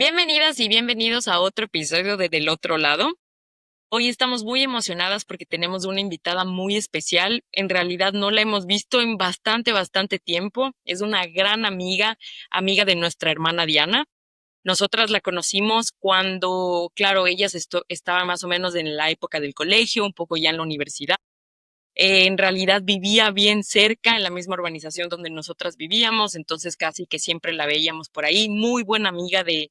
Bienvenidas y bienvenidos a otro episodio de Del Otro Lado. Hoy estamos muy emocionadas porque tenemos una invitada muy especial. En realidad no la hemos visto en bastante tiempo. Es una gran amiga, amiga de nuestra hermana Diana. Nosotras la conocimos cuando, claro, ellas estaban más o menos en la época del colegio, un poco ya en la universidad. En realidad vivía bien cerca, en la misma urbanización donde nosotras vivíamos, entonces casi que siempre la veíamos por ahí, muy buena amiga de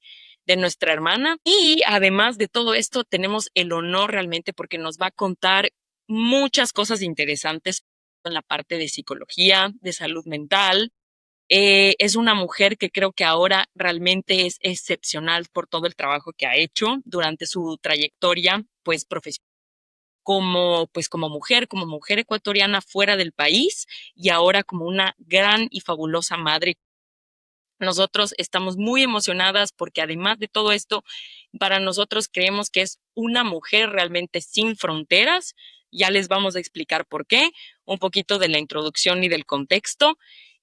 nuestra hermana. Y además de todo esto, tenemos el honor realmente porque nos va a contar muchas cosas interesantes en la parte de psicología, de salud mental. Es una mujer que creo que ahora realmente es excepcional por todo el trabajo que ha hecho durante su trayectoria, pues profesional como mujer ecuatoriana fuera del país y ahora como una gran y fabulosa madre. Nosotros estamos muy emocionadas porque además de todo esto, para nosotros creemos que es una mujer realmente sin fronteras. Ya les vamos a explicar por qué, un poquito de la introducción y del contexto,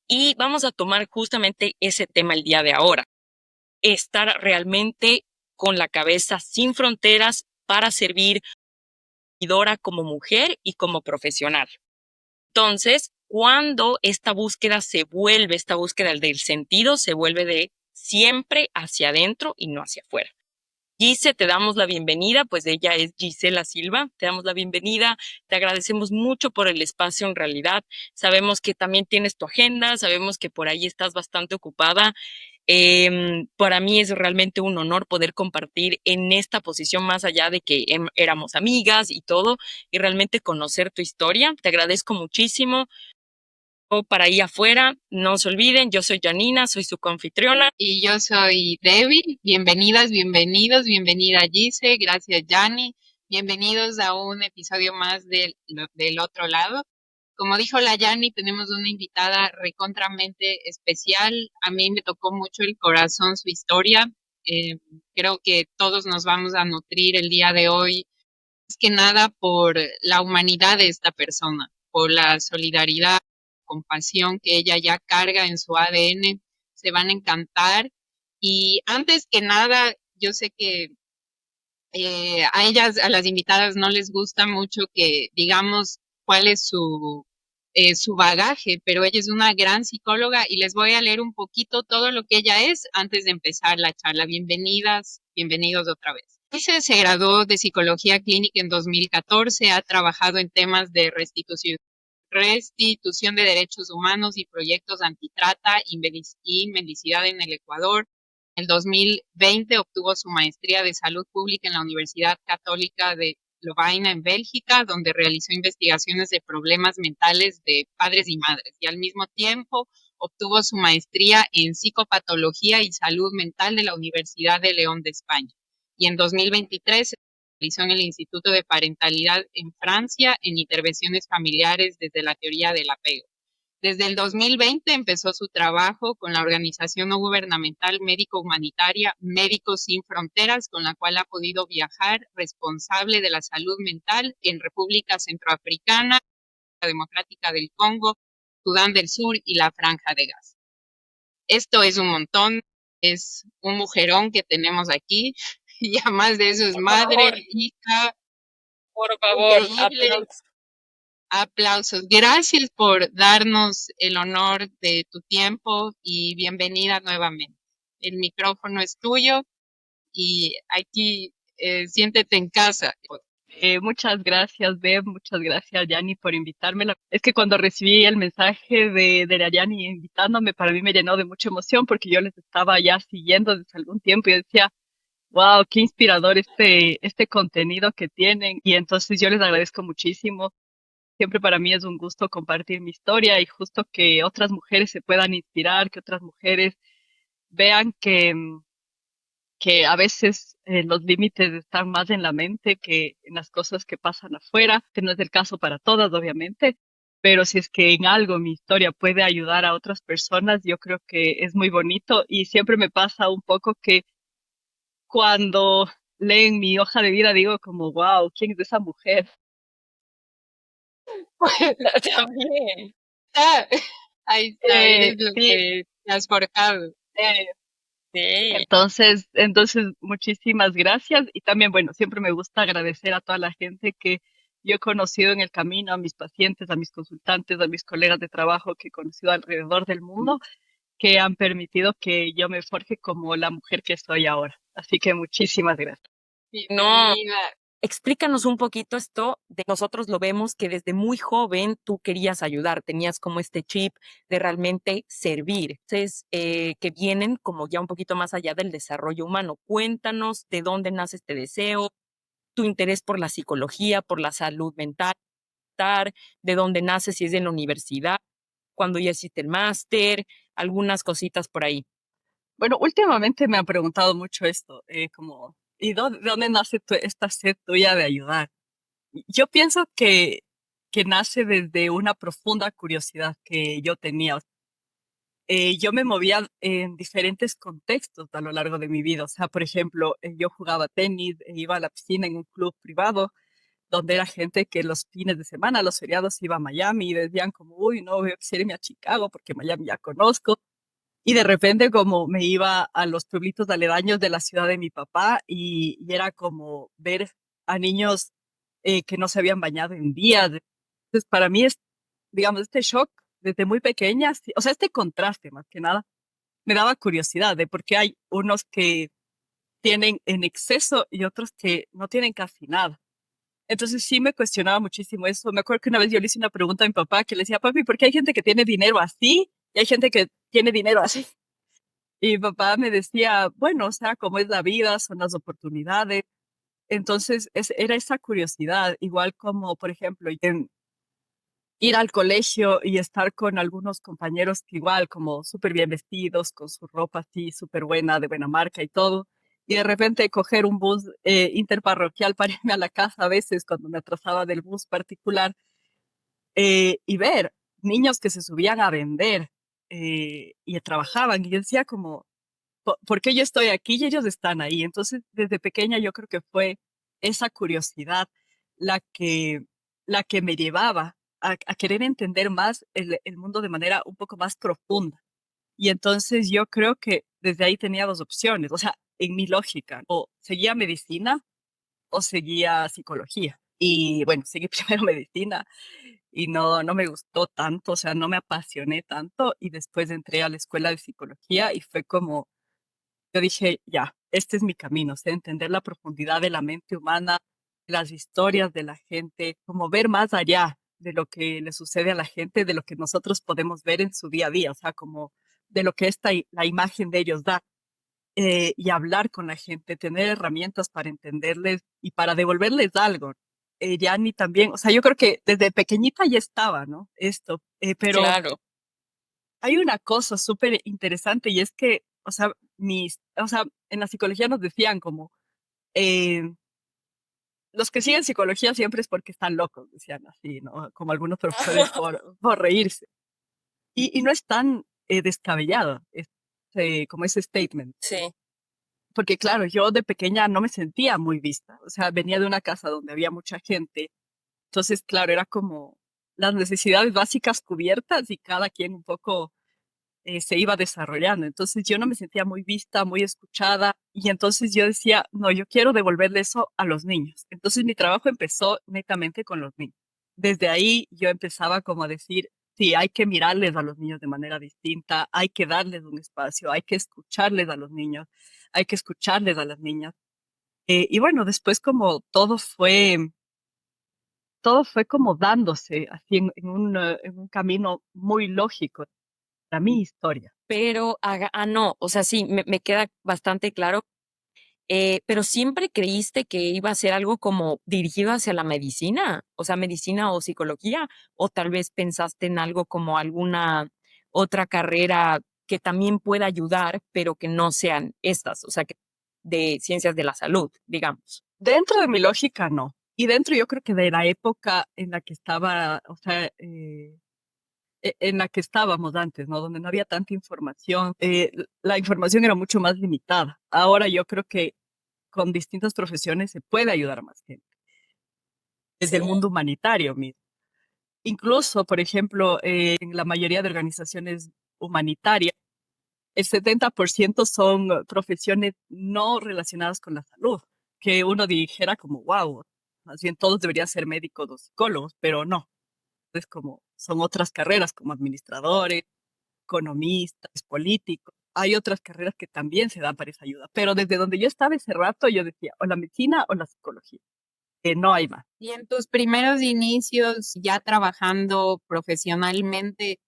y vamos a tomar justamente ese tema el día de ahora, estar realmente con la cabeza sin fronteras para servir como mujer y como profesional. Entonces, cuando esta búsqueda del sentido se vuelve de siempre hacia adentro y no hacia afuera. Gise, te damos la bienvenida, pues ella es Gisela Silva, te damos la bienvenida, te agradecemos mucho por el espacio en realidad, sabemos que también tienes tu agenda, sabemos que por ahí estás bastante ocupada. Para mí es realmente un honor poder compartir en esta posición más allá de que éramos amigas y todo, y realmente conocer tu historia. Te agradezco muchísimo. Para ahí afuera, no se olviden, yo soy Janina, soy su confitriona. Y yo soy Debbie. Bienvenidas, bienvenidos, bienvenida Gise, gracias Yanni. Bienvenidos a un episodio más del otro lado. Como dijo la Yanni, tenemos una invitada recontramente especial. A mí me tocó mucho el corazón su historia. Eh, Creo que todos nos vamos a nutrir el día de hoy, más que nada por la humanidad de esta persona, por la solidaridad, compasión que ella ya carga en su ADN. Se van a encantar. Y antes que nada, yo sé que a ellas, a las invitadas, no les gusta mucho que digamos cuál es su bagaje, pero ella es una gran psicóloga y les voy a leer un poquito todo lo que ella es antes de empezar la charla. Bienvenidas, bienvenidos otra vez. Dice, se graduó de psicología clínica en 2014, ha trabajado en temas de restitución de derechos humanos y proyectos antitrata y mendicidad en el Ecuador. En el 2020 obtuvo su maestría de salud pública en la Universidad Católica de Lovaina en Bélgica, donde realizó investigaciones de problemas mentales de padres y madres, y al mismo tiempo obtuvo su maestría en psicopatología y salud mental de la Universidad de León de España. Y en 2023 realizó en el Instituto de Parentalidad en Francia en intervenciones familiares desde la teoría del apego. Desde el 2020 empezó su trabajo con la organización no gubernamental médico-humanitaria Médicos Sin Fronteras, con la cual ha podido viajar responsable de la salud mental en República Centroafricana, la Democrática del Congo, Sudán del Sur y la Franja de Gaza. Esto es un montón, es un mujerón que tenemos aquí, y además de eso es Por madre, favor, hija, por favor, increíble. aplausos. Aplausos. Gracias por darnos el honor de tu tiempo y bienvenida nuevamente. El micrófono es tuyo y aquí siéntete en casa. Muchas gracias, Deb, muchas gracias, Yanni, por invitarme. Es que cuando recibí el mensaje de la Yanni invitándome, para mí me llenó de mucha emoción porque yo les estaba ya siguiendo desde algún tiempo y decía, wow, qué inspirador este contenido que tienen. Y entonces yo les agradezco muchísimo. Siempre para mí es un gusto compartir mi historia y justo que otras mujeres se puedan inspirar, que otras mujeres vean que a veces los límites están más en la mente que en las cosas que pasan afuera, que no es el caso para todas, obviamente, pero si es que en algo mi historia puede ayudar a otras personas, yo creo que es muy bonito y siempre me pasa un poco que cuando leen mi hoja de vida digo como, wow, ¿quién es esa mujer? Ah, ahí está, eres lo Sí, que te has forjado. eh, Sí. Entonces, muchísimas gracias. Y también, bueno, siempre me gusta agradecer a toda la gente que yo he conocido en el camino, a mis pacientes, a mis consultantes, a mis colegas de trabajo que he conocido alrededor del mundo, que han permitido que yo me forje como la mujer que soy ahora. Así que muchísimas gracias. No, Bienvenida. explícanos un poquito esto de nosotros lo vemos que desde muy joven tú querías ayudar, tenías como este chip de realmente servir. Entonces, que vienen como ya un poquito más allá del desarrollo humano. Cuéntanos de dónde nace este deseo, tu interés por la psicología, por la salud mental, de dónde nace, si es en la universidad, cuando ya hiciste el máster, algunas cositas por ahí. Bueno, últimamente me han preguntado mucho esto, ¿y de dónde nace esta sed tuya de ayudar? Yo pienso que nace desde una profunda curiosidad que yo tenía. Yo me movía en diferentes contextos a lo largo de mi vida. O sea, por ejemplo, yo jugaba tenis, iba a la piscina en un club privado, donde era gente que los fines de semana, los feriados, iba a Miami y decían como, uy, no, yo quisiera irme a Chicago porque Miami ya conozco. Y de repente como me iba a los pueblitos aledaños de la ciudad de mi papá y era como ver a niños que no se habían bañado en días. Entonces, para mí es, digamos, este shock desde muy pequeña, sí, o sea, este contraste más que nada, me daba curiosidad de por qué hay unos que tienen en exceso y otros que no tienen casi nada. Entonces sí me cuestionaba muchísimo eso. Me acuerdo que una vez yo le hice una pregunta a mi papá que le decía, papi, ¿por qué hay gente que tiene dinero así y hay gente que tiene dinero así? Y mi papá me decía, bueno, o sea, cómo es la vida, son las oportunidades. Entonces era esa curiosidad, igual como, por ejemplo, ir al colegio y estar con algunos compañeros que igual, como súper bien vestidos, con su ropa así súper buena, de buena marca y todo. Y de repente coger un bus interparroquial para irme a la casa a veces cuando me atrasaba del bus particular y ver niños que se subían a vender y trabajaban. Y yo decía como, ¿por qué yo estoy aquí y ellos están ahí? Entonces, desde pequeña yo creo que fue esa curiosidad la que, la que me llevaba a querer entender más el mundo de manera un poco más profunda. Y entonces yo creo que desde ahí tenía dos opciones, o sea, en mi lógica, o seguía medicina o seguía psicología. Y bueno, seguí primero medicina y no me gustó tanto, o sea, no me apasioné tanto y después entré a la escuela de psicología y fue como yo dije, ya, este es mi camino, o sea, entender la profundidad de la mente humana, las historias de la gente, como ver más allá de lo que le sucede a la gente, de lo que nosotros podemos ver en su día a día, o sea, como de lo que la imagen de ellos da, y hablar con la gente, tener herramientas para entenderles y para devolverles algo. Yani también, o sea, yo creo que desde pequeñita ya estaba, ¿no? Esto, pero Claro. hay una cosa súper interesante y es que, o sea, en la psicología nos decían como, eh, los que siguen psicología siempre es porque están locos, decían así, ¿no? Como algunos profesores por reírse. Y no es tan descabellado como ese statement. Sí. Porque claro, yo de pequeña no me sentía muy vista. O sea, venía de una casa donde había mucha gente. Entonces, claro, era como las necesidades básicas cubiertas y cada quien un poco se iba desarrollando. Entonces yo no me sentía muy vista, muy escuchada y entonces yo decía, no, yo quiero devolverle eso a los niños. Entonces mi trabajo empezó netamente con los niños. Desde ahí yo empezaba como a decir, sí, hay que mirarles a los niños de manera distinta, hay que darles un espacio, hay que escucharles a los niños, hay que escucharles a las niñas. Y bueno, después como todo fue como dándose así en un camino muy lógico para mi historia. Pero, no, o sea, sí, me queda bastante claro, pero ¿siempre creíste que iba a ser algo como dirigido hacia la medicina? O sea, medicina o psicología, o tal vez pensaste en algo como alguna otra carrera que también pueda ayudar, pero que no sean estas, o sea, que de ciencias de la salud, digamos. Dentro de mi lógica, no. Y dentro yo creo que de la época en la que estaba, o sea, en la que estábamos antes, ¿no? Donde no había tanta información, la información era mucho más limitada. Ahora yo creo que con distintas profesiones se puede ayudar a más gente, desde Sí. el mundo humanitario mismo. Incluso, por ejemplo, en la mayoría de organizaciones humanitarias, el 70% son profesiones no relacionadas con la salud, que uno dijera como, wow, más bien todos deberían ser médicos o psicólogos, pero no, es como, son otras carreras como administradores, economistas, políticos. Hay otras carreras que también se dan para esa ayuda, pero desde donde yo estaba ese rato yo decía, o la medicina o la psicología, que no hay más. Y en tus primeros inicios, ya trabajando profesionalmente,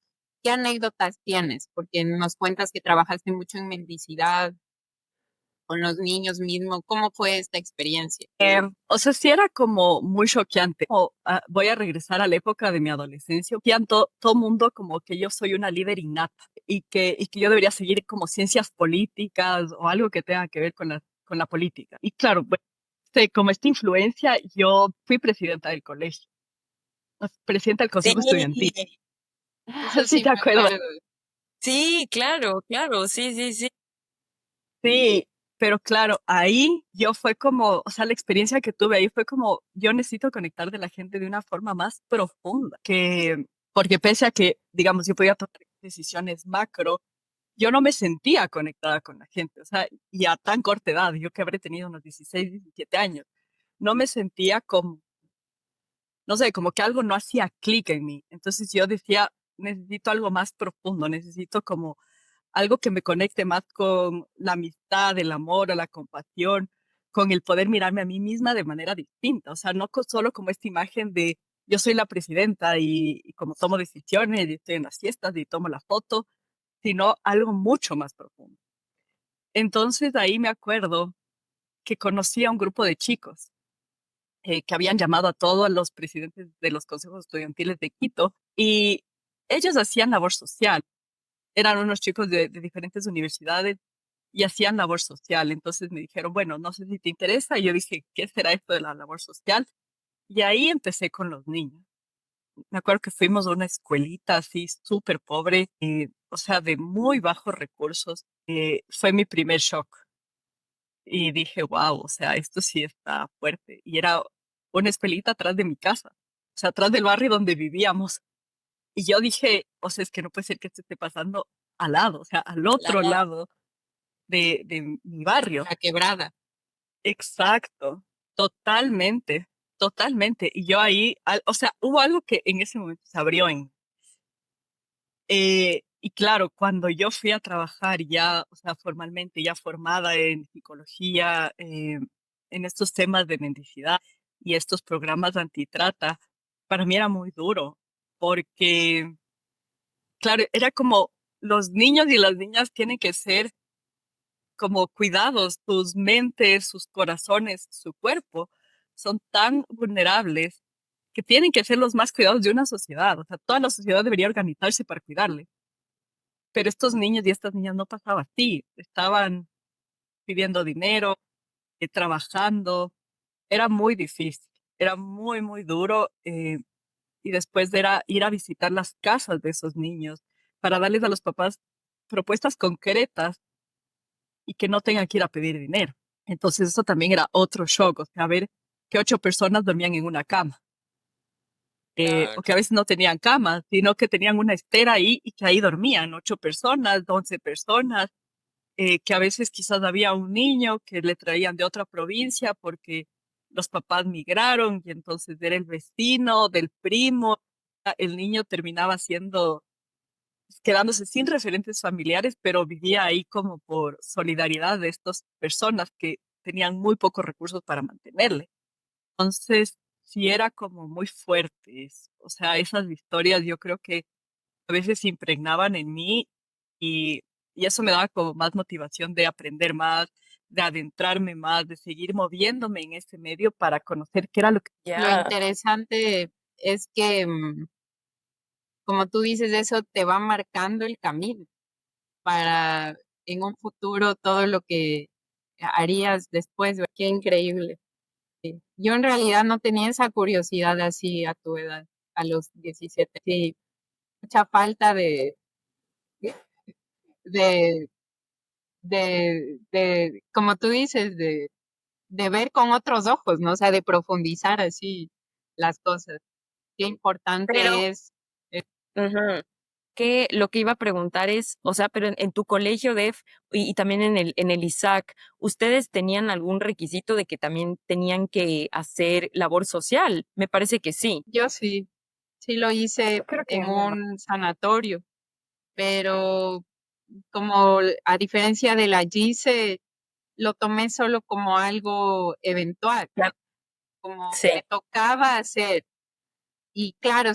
¿qué anécdotas tienes? Porque nos cuentas que trabajaste mucho en mendicidad con los niños mismos. ¿Cómo fue esta experiencia? O sea, sí era como muy choqueante. Voy a regresar a la época de mi adolescencia. Choquean todo mundo como que yo soy una líder innata y que yo debería seguir como ciencias políticas o algo que tenga que ver con la política. Y claro, bueno, como esta influencia, yo fui presidenta del colegio, presidenta del Sí, consejo estudiantil. Eso Sí, sí te me acuerdo. acuerdo. sí, claro, claro, sí, sí, sí. Sí, pero claro, ahí yo fue como, o sea, la experiencia que tuve ahí fue como, yo necesito conectar de la gente de una forma más profunda, porque pese a que, digamos, yo podía tomar decisiones macro, yo no me sentía conectada con la gente, o sea, y a tan corta edad, yo que habré tenido unos 16, 17 años, no me sentía como, no sé, como que algo no hacía clic en mí. Entonces yo decía, necesito algo más profundo, necesito como algo que me conecte más con la amistad, el amor o la compasión, con el poder mirarme a mí misma de manera distinta. O sea, no solo como esta imagen de yo soy la presidenta y como tomo decisiones y estoy en las fiestas y tomo la foto, sino algo mucho más profundo. Entonces ahí me acuerdo que conocí a un grupo de chicos que habían llamado a todos los presidentes de los consejos estudiantiles de Quito y ellos hacían labor social. Eran unos chicos de diferentes universidades y hacían labor social. Entonces me dijeron, bueno, no sé si te interesa. Y yo dije, ¿qué será esto de la labor social? Y ahí empecé con los niños. Me acuerdo que fuimos a una escuelita así súper pobre, o sea, de muy bajos recursos. Fue mi primer shock. Y dije, wow, o sea, esto sí está fuerte. Y era una escuelita atrás de mi casa, o sea, atrás del barrio donde vivíamos. Y yo dije, o sea, es que no puede ser que esto esté pasando al lado, o sea, al otro lado de mi barrio. La quebrada. Exacto, totalmente, totalmente. Y yo ahí, o sea, hubo algo que en ese momento se abrió y claro, cuando yo fui a trabajar ya, o sea, formalmente, ya formada en psicología, en estos temas de mendicidad y estos programas de antitrata, para mí era muy duro, porque, claro, era como los niños y las niñas tienen que ser como cuidados, sus mentes, sus corazones, su cuerpo, son tan vulnerables que tienen que ser los más cuidados de una sociedad. O sea, toda la sociedad debería organizarse para cuidarles. Pero estos niños y estas niñas no pasaba así. Estaban pidiendo dinero, trabajando. Era muy difícil, era muy, muy duro. Y después era ir a visitar las casas de esos niños para darles a los papás propuestas concretas y que no tengan que ir a pedir dinero. Entonces eso también era otro shock, o sea, ver que 8 personas dormían en una cama, o que a veces no tenían cama, sino que tenían una estera ahí y que ahí dormían 8 personas, 11 personas, que a veces quizás había un niño que le traían de otra provincia porque los papás migraron y entonces era el vecino, del primo, el niño terminaba siendo quedándose sin referentes familiares, pero vivía ahí como por solidaridad de estas personas que tenían muy pocos recursos para mantenerle. Entonces, sí era como muy fuertes. O sea, esas historias yo creo que a veces se impregnaban en mí y, y eso me daba como más motivación de aprender más, de adentrarme más, de seguir moviéndome en ese medio para conocer qué era lo que... Lo Ya, interesante es que, como tú dices, eso te va marcando el camino para en un futuro todo lo que harías después. Qué increíble. Sí. Yo en realidad no tenía esa curiosidad así a tu edad, a los 17. Sí, mucha falta de, como tú dices, de ver con otros ojos, ¿no? O sea, de profundizar así las cosas. Qué pero, importante es. ujú. que lo que iba a preguntar es, o sea, pero en tu colegio, Def, y también en el ISAC, ¿ustedes tenían algún requisito de que también tenían que hacer labor social? Me parece que sí. Yo sí, sí lo hice Creo que en ninguno. un sanatorio, pero como a diferencia de la GICE, lo tomé solo como algo eventual, Ya. como Sí. me tocaba hacer. Y claro,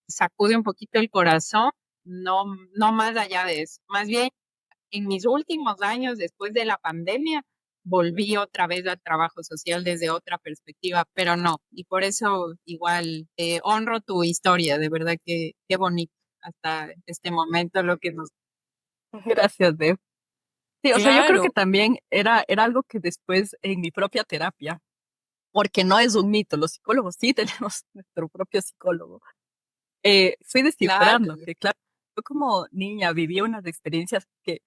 sacude un poquito el corazón, no, no más allá de eso. Más bien, en mis últimos años, después de la pandemia, volví otra vez al trabajo social desde otra perspectiva, pero no. Y por eso igual honro tu historia, de verdad que qué bonito hasta este momento lo que nos... Gracias, Deb. Sí, o sea, yo creo que Claro, también era algo que después en mi propia terapia, porque no es un mito, los psicólogos sí tenemos nuestro propio psicólogo. Fui Claro, descifrando que, claro, yo como niña vivía unas experiencias que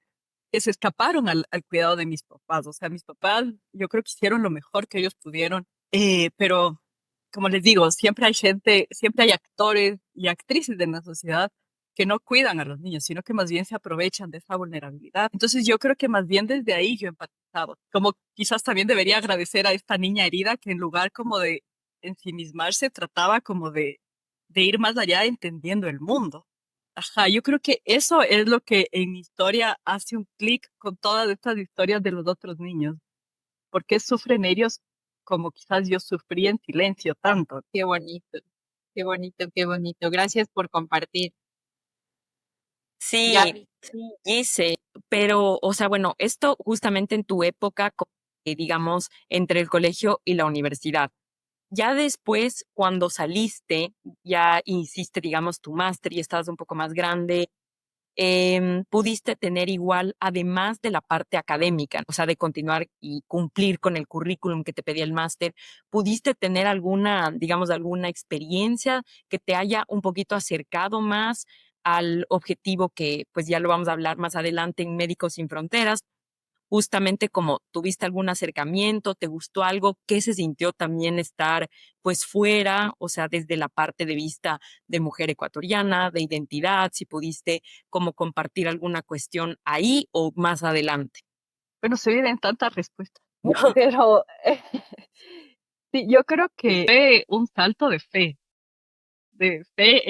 se escaparon al cuidado de mis papás. O sea, mis papás, yo creo que hicieron lo mejor que ellos pudieron, pero como les digo, siempre hay gente, siempre hay actores y actrices de la sociedad que no cuidan a los niños, sino que más bien se aprovechan de esa vulnerabilidad. Entonces yo creo que más bien desde ahí yo empatizaba. Como quizás también debería agradecer a esta niña herida que en lugar como de ensimismarse, trataba como de ir más allá entendiendo el mundo. Ajá, yo creo que eso es lo que en mi historia hace un clic con todas estas historias de los otros niños. ¿Por qué sufren ellos como quizás yo sufrí en silencio tanto? qué bonito, qué bonito, qué bonito. Gracias por compartir. Ya, sí, sí, hice, pero, o sea, bueno, esto justamente en tu época, digamos, entre el colegio y la universidad. Ya después, cuando saliste, ya hiciste, digamos, tu máster y estabas un poco más grande, pudiste tener igual, además de la parte académica, o sea, de continuar y cumplir con el currículum que te pedía el máster, pudiste tener alguna, digamos, alguna experiencia que te haya un poquito acercado más al objetivo que, pues ya lo vamos a hablar más adelante en Médicos Sin Fronteras, justamente como tuviste algún acercamiento, te gustó algo, qué se sintió también estar pues fuera, o sea, desde la parte de vista de mujer ecuatoriana, de identidad, si pudiste como compartir alguna cuestión ahí o más adelante. Bueno, se vienen tantas respuestas, pero sí, yo creo que fue un salto de fe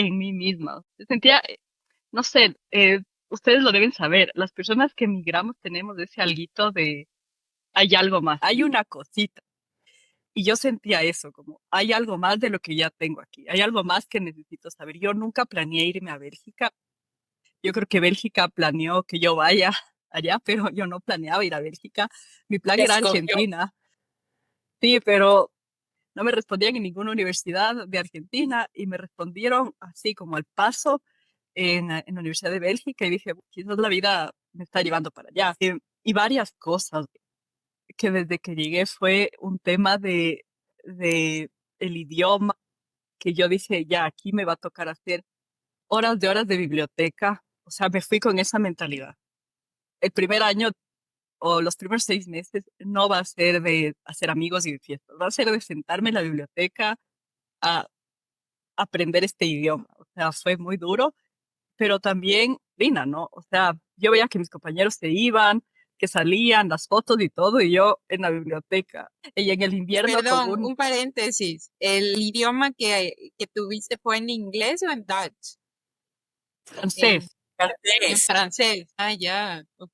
en mí misma. Sentía, no sé, ustedes lo deben saber, las personas que emigramos tenemos ese alguito de hay algo más. Hay una cosita. Y yo sentía eso, como hay algo más de lo que ya tengo aquí, hay algo más que necesito saber. Yo nunca planeé irme a Bélgica. Yo creo que Bélgica planeó que yo vaya allá, pero yo no planeaba ir a Bélgica. Mi plan Te era escogió. Argentina. Sí, pero no me respondían en ninguna universidad de Argentina y me respondieron así como al paso en la Universidad de Bélgica y dije, quizás la vida me está llevando para allá. Y varias cosas que desde que llegué fue un tema de el idioma, que yo dije, ya, aquí me va a tocar hacer horas de biblioteca. O sea, me fui con esa mentalidad. El primer año o los primeros 6 meses no va a ser de hacer amigos y de fiestas, va a ser de sentarme en la biblioteca a aprender este idioma. O sea, fue muy duro, pero también Lina, ¿no? O sea, yo veía que mis compañeros se iban, que salían las fotos y todo, y yo en la biblioteca. Y en el invierno con perdón, un paréntesis. ¿El idioma que tuviste fue en inglés o en Dutch? En, francés. en Francés. francés. Ah, ya, ok.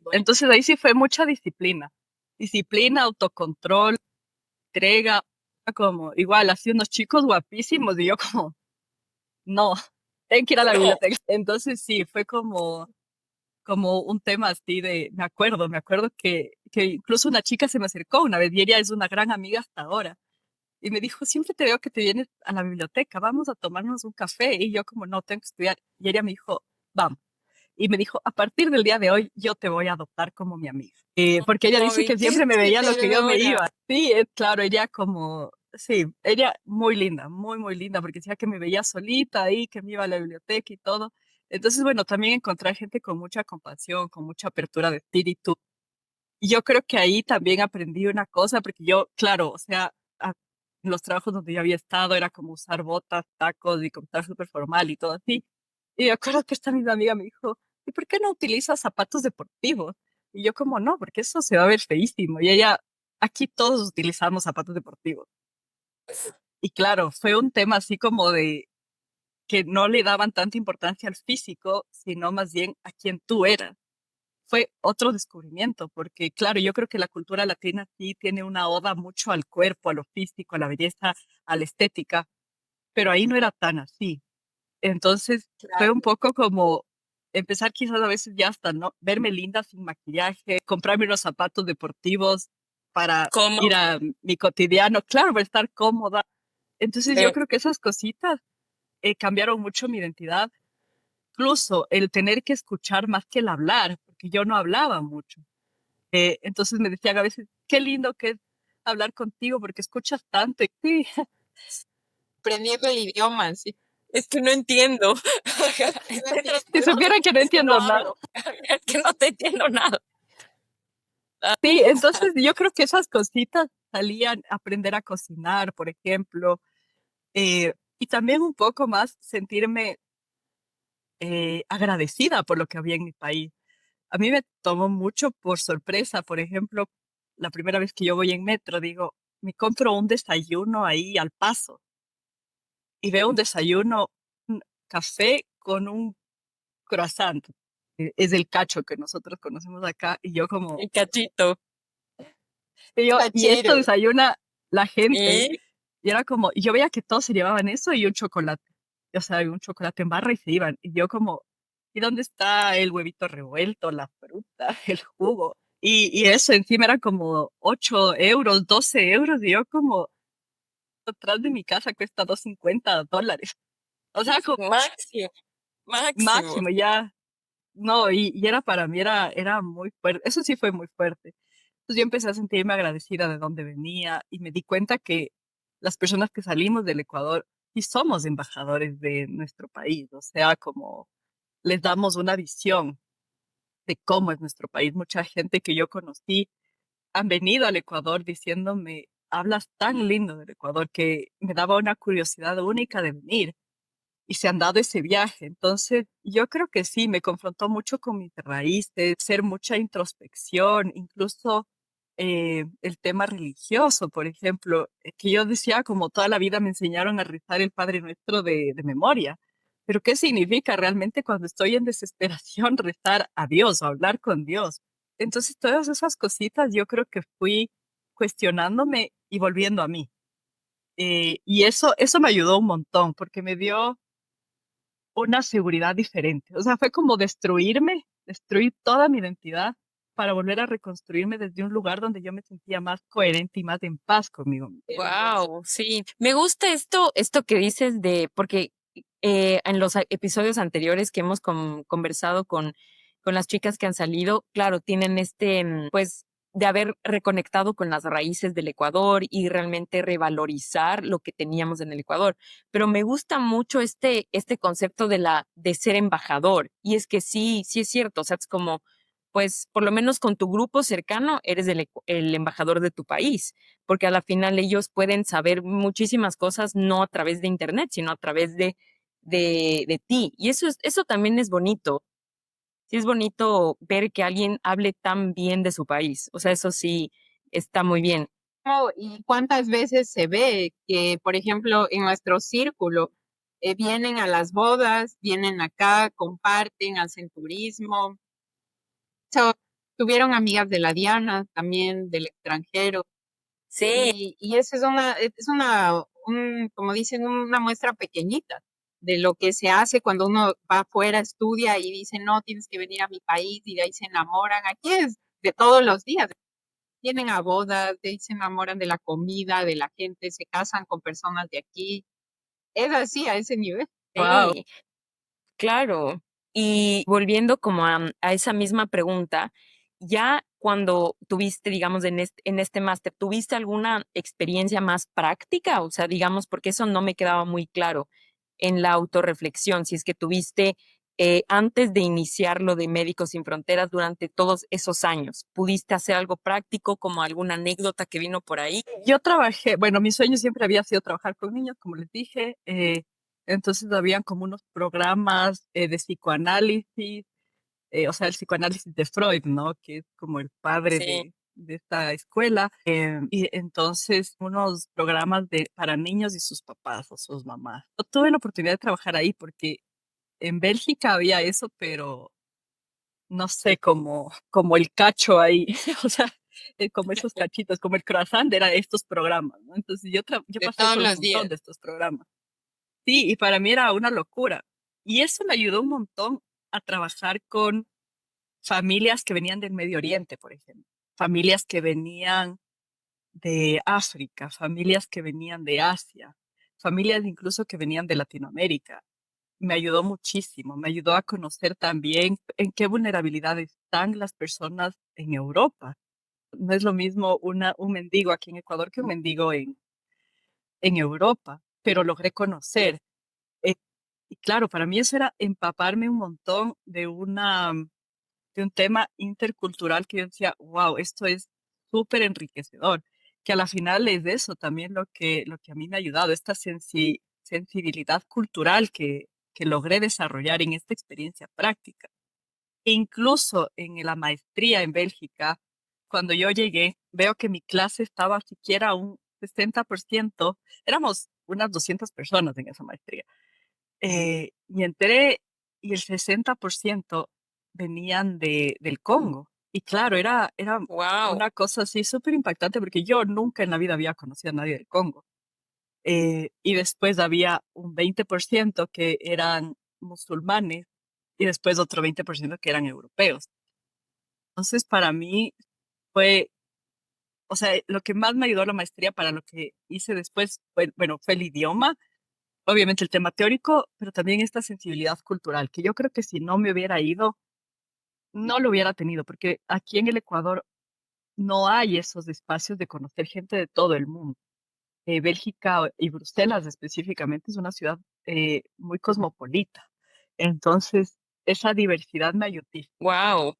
Bueno, Entonces ahí sí fue mucha disciplina. Disciplina, autocontrol, entrega, como igual, así unos chicos guapísimos, y yo como, no, tengo que ir a la No, biblioteca. Entonces sí, fue como un tema así de, me acuerdo que incluso una chica se me acercó una vez y ella es una gran amiga hasta ahora. Y me dijo, siempre te veo que te vienes a la biblioteca, vamos a tomarnos un café. Y yo como, no, tengo que estudiar. Y ella me dijo, vamos. Y me dijo, a partir del día de hoy yo te voy a adoptar como mi amiga. Porque ella dice ay, que qué, siempre me qué veía lo que yo me ternura. iba. Sí, es claro, ella como, sí, ella muy linda, muy, muy linda, porque decía que me veía solita ahí, que me iba a la biblioteca y todo. Entonces, bueno, también encontrar gente con mucha compasión, con mucha apertura de espíritu. Y yo creo que ahí también aprendí una cosa, porque yo, claro, o sea, en los trabajos donde yo había estado era como usar botas, tacos y como estar súper formal y todo así. Y me acuerdo que esta misma amiga me dijo, ¿y por qué no utilizas zapatos deportivos? Y yo como, no, porque eso se va a ver feísimo. Y ella, aquí todos utilizamos zapatos deportivos. Y claro, fue un tema así como de que no le daban tanta importancia al físico, sino más bien a quien tú eras. Fue otro descubrimiento, porque claro, yo creo que la cultura latina sí tiene una oda mucho al cuerpo, a lo físico, a la belleza, a la estética, pero ahí no era tan así. Entonces fue un poco como empezar quizás a veces ya hasta no verme linda sin maquillaje, comprarme unos zapatos deportivos para ¿Cómo? ir a mi cotidiano, claro, para estar cómoda. Entonces yo Eh, creo que esas cositas cambiaron mucho mi identidad, incluso el tener que escuchar más que el hablar, porque yo no hablaba mucho. Entonces me decían a veces, qué lindo que es hablar contigo porque escuchas tanto. Y sí, Aprendiendo el idioma, sí. es que no entiendo. si supieran que no Es que no entiendo nada. hablo. Es que no te entiendo nada. Sí, entonces yo creo que esas cositas salían aprender a cocinar, por ejemplo, y también un poco más sentirme agradecida por lo que había en mi país. A mí me tomó mucho por sorpresa, por ejemplo, la primera vez que yo voy en metro, digo, me compro un desayuno ahí al paso y veo un desayuno, un café con un croissant, es el cacho que nosotros conocemos acá, y yo como, El cachito. y esto Cachero. desayuna la gente. Y Y era como, y yo veía que todos se llevaban eso y un chocolate. O sea, un chocolate en barra y se iban. Y yo como, ¿y dónde está el huevito revuelto, la fruta, el jugo? Y eso encima era como 8 euros, 12 euros. Y yo como, atrás de mi casa cuesta $2.50. O sea, como máximo, máximo. máximo, ya. No, y era para mí, era muy fuerte. Eso sí fue muy fuerte. Entonces yo empecé a sentirme agradecida de dónde venía y me di cuenta que las personas que salimos del Ecuador sí somos embajadores de nuestro país, o sea, como les damos una visión de cómo es nuestro país. Mucha gente que yo conocí han venido al Ecuador diciéndome, hablas tan lindo del Ecuador que me daba una curiosidad única de venir y se han dado ese viaje. Entonces, yo creo que sí, me confrontó mucho con mis raíces, ser mucha introspección, incluso el tema religioso, por ejemplo, que yo decía, como toda la vida me enseñaron a rezar el Padre Nuestro de memoria. Pero ¿qué significa realmente cuando estoy en desesperación rezar a Dios o hablar con Dios? Entonces, todas esas cositas yo creo que fui cuestionándome y volviendo a mí. Y eso me ayudó un montón porque me dio una seguridad diferente. O sea, fue como destruirme, destruir toda mi identidad para volver a reconstruirme desde un lugar donde yo me sentía más coherente y más en paz conmigo misma. Wow, sí. Me gusta esto que dices porque en los episodios anteriores que hemos conversado con las chicas que han salido, claro, tienen pues, de haber reconectado con las raíces del Ecuador y realmente revalorizar lo que teníamos en el Ecuador. Pero me gusta mucho este concepto de ser embajador. Y es que sí, sí es cierto. O sea, es como, pues, por lo menos con tu grupo cercano, eres el embajador de tu país porque a la final ellos pueden saber muchísimas cosas no a través de internet, sino a través de ti. Y eso también es bonito. Sí es bonito ver que alguien hable tan bien de su país. O sea, eso sí está muy bien. ¿Y cuántas veces se ve que, por ejemplo, en nuestro círculo vienen a las bodas, vienen acá, comparten, hacen turismo? So, tuvieron amigas de la Diana, también del extranjero. Sí, Y eso como dicen, una muestra pequeñita de lo que se hace cuando uno va afuera, estudia y dice, no, tienes que venir a mi país y de ahí se enamoran. Aquí es de todos los días. Vienen a bodas, de ahí se enamoran de la comida, de la gente, se casan con personas de aquí. Es así, a ese nivel. Wow. sí, claro. Y volviendo como a esa misma pregunta, ya cuando tuviste, digamos, en este máster, ¿tuviste alguna experiencia más práctica? O sea, digamos, porque eso no me quedaba muy claro en la autorreflexión, si es que tuviste antes de iniciar lo de Médicos Sin Fronteras durante todos esos años, ¿pudiste hacer algo práctico como alguna anécdota que vino por ahí? Yo trabajé, bueno, mi sueño siempre había sido trabajar con niños, como les dije. Entonces habían como unos programas de psicoanálisis, o sea, el psicoanálisis de Freud, ¿no? Que es como el padre Sí, de esta escuela. Y entonces unos programas para niños y sus papás o sus mamás. Yo tuve la oportunidad de trabajar ahí porque en Bélgica había eso, pero no sé, como el cacho ahí, o sea, como esos cachitos, como el croissant era estos programas, ¿no? Entonces yo de pasé todos por un los montón días. de estos programas. Sí, y para mí era una locura. Y eso me ayudó un montón a trabajar con familias que venían del Medio Oriente, por ejemplo, familias que venían de África, familias que venían de Asia, familias incluso que venían de Latinoamérica. Me ayudó muchísimo, me ayudó a conocer también en qué vulnerabilidad están las personas en Europa. No es lo mismo un mendigo aquí en Ecuador que un mendigo en Europa, pero logré conocer. eh, y claro, para mí eso era empaparme un montón de un tema intercultural que yo decía, wow, esto es súper enriquecedor, que a la final es de eso también lo que a mí me ha ayudado, esta sensibilidad cultural que logré desarrollar en esta experiencia práctica. E incluso en la maestría en Bélgica, cuando yo llegué, veo que mi clase estaba siquiera un 60%, éramos unas 200 personas en esa maestría, y entré y el 60% venían del Congo. Y claro, era wow, una cosa así súper impactante porque yo nunca en la vida había conocido a nadie del Congo. Y después había un 20% que eran musulmanes y después otro 20% que eran europeos. Entonces, para mí fue, o sea, lo que más me ayudó a la maestría para lo que hice después fue, bueno, fue el idioma, obviamente el tema teórico, pero también esta sensibilidad cultural, que yo creo que si no me hubiera ido, no lo hubiera tenido, porque aquí en el Ecuador no hay esos espacios de conocer gente de todo el mundo. Bélgica y Bruselas específicamente es una ciudad muy cosmopolita. Entonces, esa diversidad me ayudó. wow,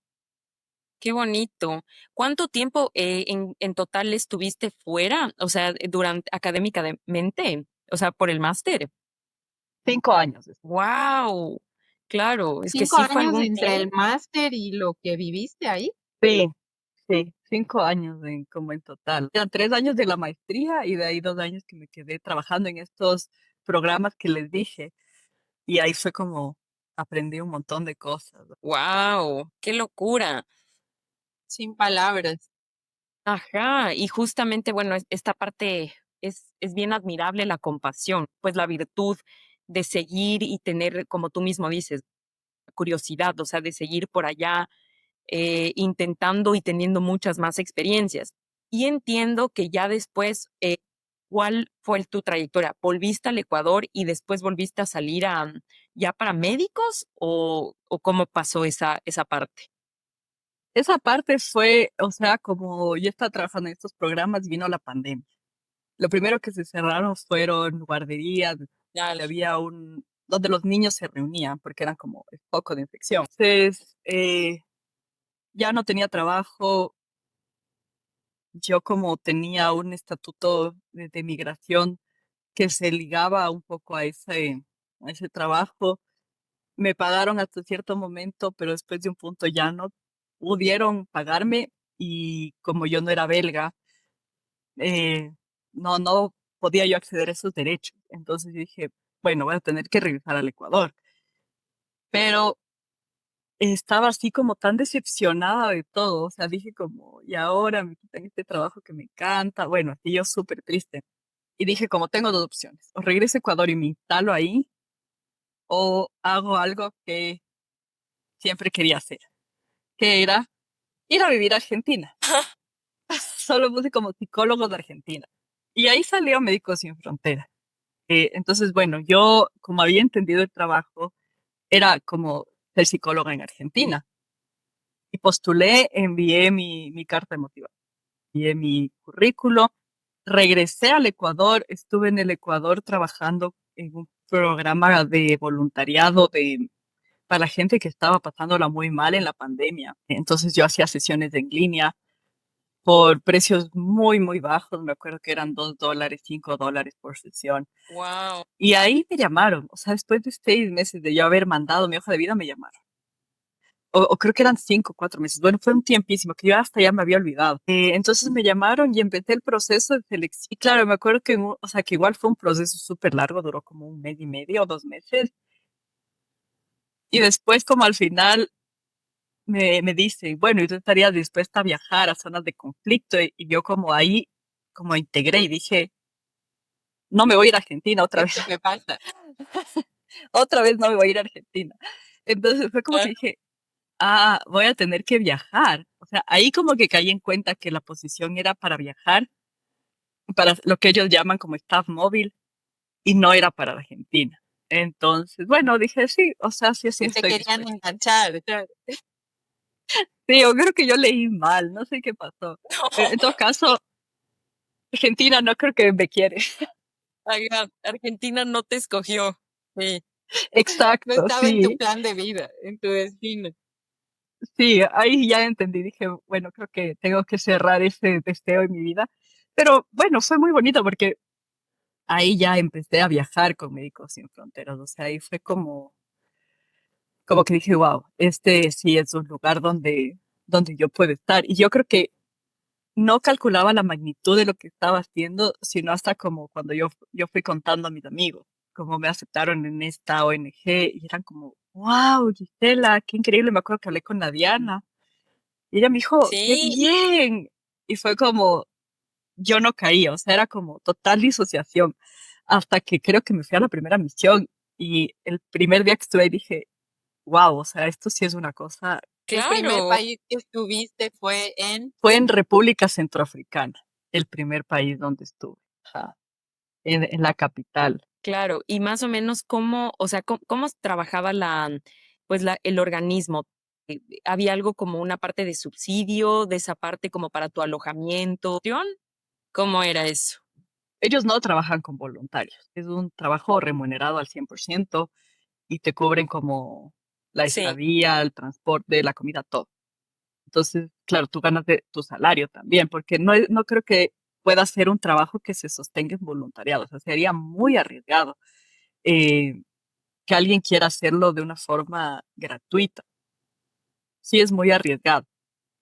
qué bonito. ¿Cuánto tiempo en total estuviste fuera? O sea, durante académicamente, o sea, por el máster. 5 años. Wow, claro, es que Cinco sí fue años algún entre el tiempo. máster y lo que viviste ahí. Sí, sí, 5 años como en total. Eran 3 años de la maestría y de ahí 2 años que me quedé trabajando en estos programas que les dije. Y ahí fue como aprendí un montón de cosas. Wow, qué locura. Sin palabras. Ajá, y justamente, bueno, esta parte es bien admirable la compasión, pues la virtud de seguir y tener, como tú mismo dices, curiosidad, o sea, de seguir por allá intentando y teniendo muchas más experiencias. Y entiendo que ya después, ¿cuál fue tu trayectoria? ¿Volviste al Ecuador y después volviste a salir ya para médicos o cómo pasó esa parte? Esa parte fue, o sea, como yo estaba trabajando en estos programas, vino la pandemia. Lo primero que se cerraron fueron guarderías, Dale. donde donde los niños se reunían, porque eran como el foco de infección. Entonces, ya no tenía trabajo. Yo como tenía un estatuto de migración que se ligaba un poco a ese trabajo, me pagaron hasta cierto momento, pero después de un punto ya no pudieron pagarme y como yo no era belga, no podía yo acceder a esos derechos. Entonces yo dije, bueno, voy a tener que regresar al Ecuador. Pero estaba así como tan decepcionada de todo, o sea, dije como, y ahora me quitan este trabajo que me encanta. Bueno, así yo súper triste. Y dije, como tengo dos opciones, o regreso a Ecuador y me instalo ahí, o hago algo que siempre quería hacer, que era ir a vivir a Argentina. Solo puse como psicólogo de Argentina. Y ahí salió Médicos Sin Fronteras. Entonces, bueno, yo como había entendido el trabajo, era como ser psicóloga en Argentina. Y postulé, envié mi carta de motivación, envié mi currículo, regresé al Ecuador, estuve en el Ecuador trabajando en un programa de voluntariado para gente que estaba pasándola muy mal en la pandemia. Entonces yo hacía sesiones en línea por precios muy, muy bajos. Me acuerdo que eran $2, $5 por sesión. Wow. Y ahí me llamaron. O sea, después de 6 meses de yo haber mandado mi hoja de vida, me llamaron. O creo que eran 5 o 4 meses. Bueno, fue un tiempísimo que yo hasta ya me había olvidado. Entonces me llamaron y empecé el proceso de selección. Y claro, me acuerdo que, o sea, que igual fue un proceso súper largo, duró como 1 mes y medio o 2 meses. Y después, como al final, me dicen, bueno, ¿y tú estarías dispuesta a viajar a zonas de conflicto? Y yo como ahí, como integré y dije, no me voy a ir a Argentina otra vez. Esto me pasa. Otra vez no me voy a ir a Argentina. Entonces fue como que dije, voy a tener que viajar. O sea, ahí como que caí en cuenta que la posición era para viajar, para lo que ellos llaman como staff móvil, y no era para Argentina. Entonces, bueno, dije, sí, o sea, sí, sí Que te estoy querían dispuesta. enganchar. Claro. Sí, yo creo que yo leí mal, no sé qué pasó. En todo caso, Argentina no creo que me quiere. Oiga, Argentina no te escogió. Sí. No Exacto, estaba en tu sí, plan de vida, en tu destino. sí, ahí ya entendí, dije, bueno, creo que tengo que cerrar ese deseo en mi vida. Pero bueno, fue muy bonito porque ahí ya empecé a viajar con Médicos Sin Fronteras. O sea, ahí fue como que dije, wow, este sí es un lugar donde yo puedo estar. Y yo creo que no calculaba la magnitud de lo que estaba haciendo, sino hasta como cuando yo fui contando a mis amigos, cómo me aceptaron en esta ONG y eran como, wow, Gisela, qué increíble. Me acuerdo que hablé con la Diana y ella me dijo, qué Sí, bien. Y fue como, yo no caía, o sea, era como total disociación, hasta que creo que me fui a la primera misión y el primer día que estuve ahí dije, wow, o sea, esto sí es una cosa. El primer claro. país que estuviste fue en... Fue en República Centroafricana, el primer país donde estuve, ajá, en la capital. Claro, y más o menos cómo, o sea, cómo trabajaba pues el organismo. ¿Había algo como una parte de subsidio, de esa parte como para tu alojamiento? ¿Cómo era eso? Ellos no trabajan con voluntarios, es un trabajo remunerado al 100% y te cubren como la Sí, estadía, el transporte, la comida, todo. Entonces, claro, tú ganas de tu salario también, porque no creo que pueda ser un trabajo que se sostenga en voluntariado. O sea, sería muy arriesgado eh, que alguien quiera hacerlo de una forma gratuita. Sí, es muy arriesgado.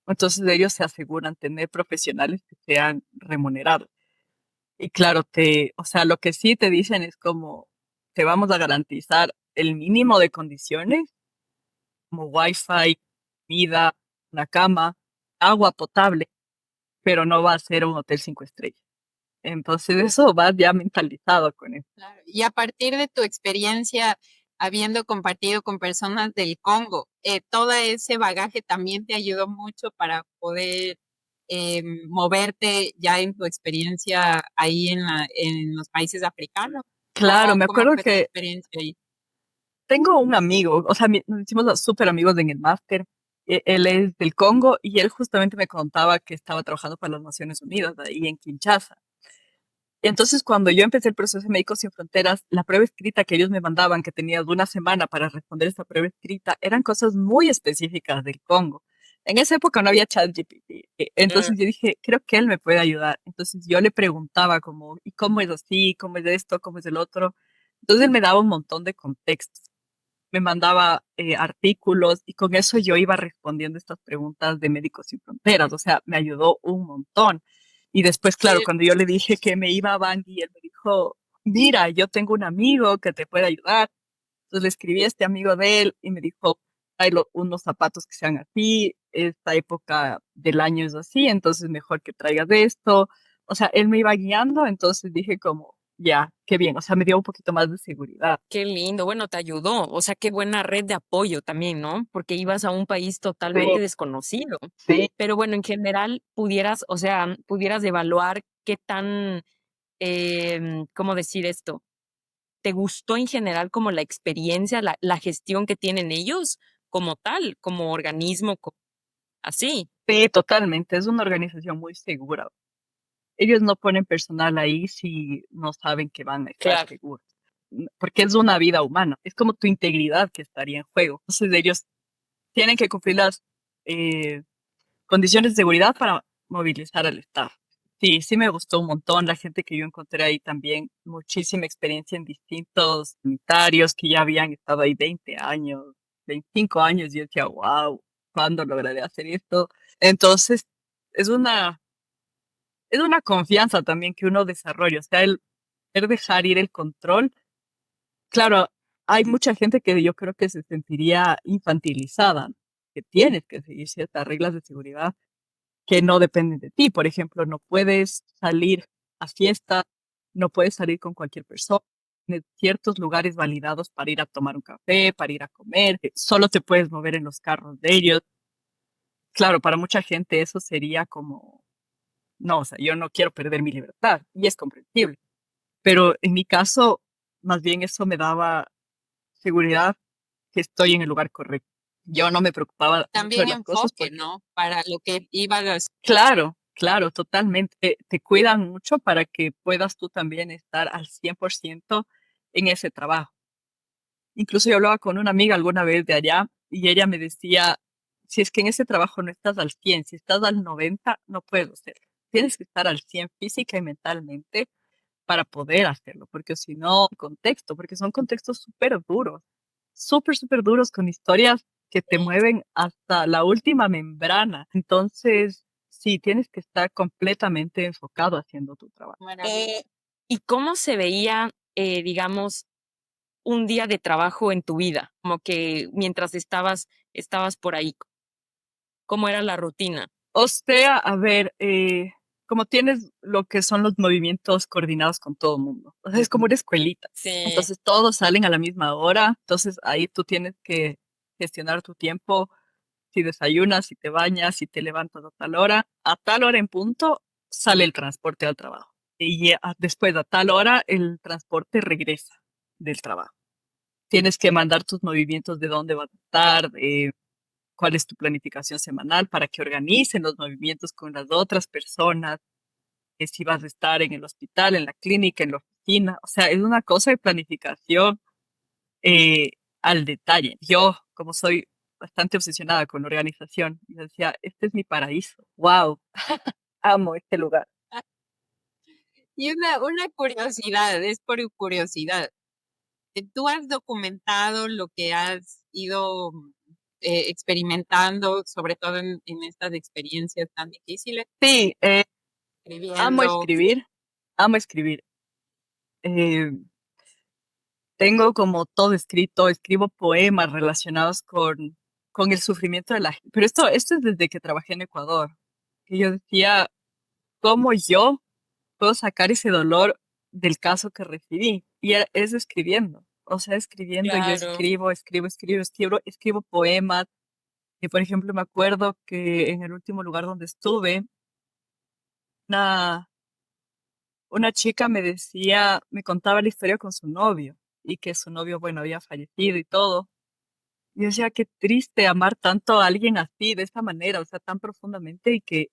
Entonces, ellos se aseguran tener profesionales que sean remunerados. Y claro, o sea, lo que sí te dicen es como, te vamos a garantizar el mínimo de condiciones, como wifi, comida, una cama, agua potable, pero no va a ser un hotel 5 estrellas. Entonces eso va ya mentalizado con eso. Claro. Y a partir de tu experiencia, habiendo compartido con personas del Congo, todo ese bagaje también te ayudó mucho para poder moverte ya en tu experiencia ahí en los países africanos. Claro, me ¿Cómo acuerdo fue tu que experiencia ahí? tengo un amigo, o sea, nos hicimos súper amigos en el máster. Él es del Congo y él justamente me contaba que estaba trabajando para las Naciones Unidas ahí en Kinshasa. Y entonces, cuando yo empecé el proceso de Médicos Sin Fronteras, la prueba escrita que ellos me mandaban, que tenía de una semana para responder esta prueba escrita, eran cosas muy específicas del Congo. En esa época no había ChatGPT. mm, Entonces yo dije, creo que él me puede ayudar. Entonces yo le preguntaba como, ¿y cómo es así? ¿Cómo es esto? ¿Cómo es el otro? Entonces él me daba un montón de contextos. Me mandaba artículos y con eso yo iba respondiendo estas preguntas de Médicos Sin Fronteras. O sea, me ayudó un montón. Y después, claro, ¿Qué- cuando yo le dije que me iba a Bangui, él me dijo, mira, yo tengo un amigo que te puede ayudar. Entonces le escribí a este amigo de él y me dijo, hay unos zapatos que sean así, esta época del año es así, entonces mejor que traigas esto. O sea, él me iba guiando, entonces dije como, ya, qué bien, o sea, me dio un poquito más de seguridad. qué lindo. Bueno, te ayudó. O sea, qué buena red de apoyo también, ¿no? Porque ibas a un país Sí, totalmente desconocido. sí, Pero bueno, en general pudieras, o sea, pudieras evaluar qué tan, ¿cómo decir esto? ¿Te gustó en general como la experiencia, la gestión que tienen ellos como tal, como organismo, así? sí, totalmente. Es una organización muy segura. Ellos no ponen personal ahí si no saben que van a estar Claro. seguros, porque es una vida humana. Es como tu integridad que estaría en juego. Entonces ellos tienen que cumplir las eh, condiciones de seguridad para movilizar al staff. Sí, sí me gustó un montón. La gente que yo encontré ahí también, muchísima experiencia en distintos sanitarios que ya habían estado ahí 20 años, 25 años. Y yo decía, wow, ¿cuándo lograré hacer esto? Entonces, es una, es una confianza también que uno desarrolla. O sea, el dejar ir el control. Claro, hay mucha gente que yo creo que se sentiría infantilizada, que tienes que seguir ciertas reglas de seguridad que no dependen de ti. Por ejemplo, no puedes salir a fiesta, no puedes salir con cualquier persona. Tienes ciertos lugares validados para ir a tomar un café, para ir a comer, solo te puedes mover en los carros de ellos. Claro, para mucha gente eso sería como, no, o sea, yo no quiero perder mi libertad y es comprensible. Pero en mi caso, más bien eso me daba seguridad que estoy en el lugar correcto. Yo no me preocupaba mucho de También las cosas enfoque, porque ¿no? Para lo que ibas a hacer. claro, claro, totalmente. Te cuidan mucho para que puedas tú también estar al 100% en ese trabajo. Incluso yo hablaba con una amiga alguna vez de allá y ella me decía, si es que en ese trabajo no estás al 100, si estás al 90, no puedes hacerlo. Tienes que estar al 100 física y mentalmente para poder hacerlo, porque si no, contexto, porque son contextos súper duros, súper duros con historias que te mueven hasta la última membrana. Entonces, sí, tienes que estar completamente enfocado haciendo tu trabajo. Maravilla. ¿Y cómo se veía, digamos, un día de trabajo en tu vida? Como que mientras estabas por ahí, ¿cómo era la rutina? O sea, a ver, como tienes lo que son los movimientos coordinados con todo el mundo, o sea, es como una escuelita. Sí, Entonces todos salen a la misma hora, entonces ahí tú tienes que gestionar tu tiempo, si desayunas, si te bañas, si te levantas a tal hora en punto sale el transporte al trabajo. Y después a tal hora el transporte regresa del trabajo. Tienes que mandar tus movimientos de dónde vas a estar, cuál es tu planificación semanal para que organicen los movimientos con las otras personas, que si vas a estar en el hospital, en la clínica, en la oficina. O sea, es una cosa de planificación eh, al detalle. Yo, como soy bastante obsesionada con la organización, yo decía, este es mi paraíso. Wow, amo este lugar. Y una curiosidad, es por curiosidad. ¿Tú has documentado lo que has ido experimentando, sobre todo en estas experiencias tan difíciles? Sí, amo Escribiendo. escribir, amo escribir. Eh, tengo como todo escrito, escribo poemas relacionados con el sufrimiento de la gente. Pero esto es desde que trabajé en Ecuador, que yo decía, ¿cómo yo puedo sacar ese dolor del caso que recibí? Y es escribiendo. O sea, escribiendo, yo claro. escribo poemas. Y por ejemplo, me acuerdo que en el último lugar donde estuve, una, una chica me decía, me contaba la historia con su novio y que su novio, bueno, había fallecido y todo. Y yo decía, qué triste amar tanto a alguien así, de esta manera, o sea, tan profundamente y que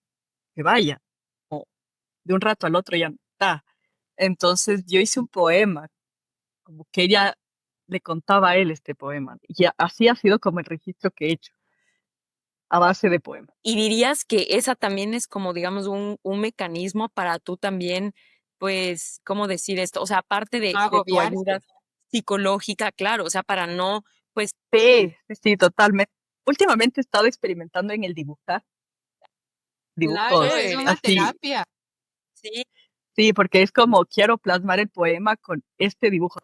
vaya, o de un rato al otro ya no está. Entonces yo hice un poema, como que ella le contaba a él este poema. Y así ha sido como el registro que he hecho, a base de poemas. ¿Y dirías que esa también es como, digamos, un mecanismo para tú también, pues, ¿cómo decir esto? O sea, aparte No de tu agobiarse. ayuda psicológica, claro, o sea, para no, pues, Sí, sí, sí, totalmente. Últimamente he estado experimentando en el dibujar, Claro, dibujos es chévere, una así. terapia. sí, Sí, porque es como quiero plasmar el poema con este dibujo,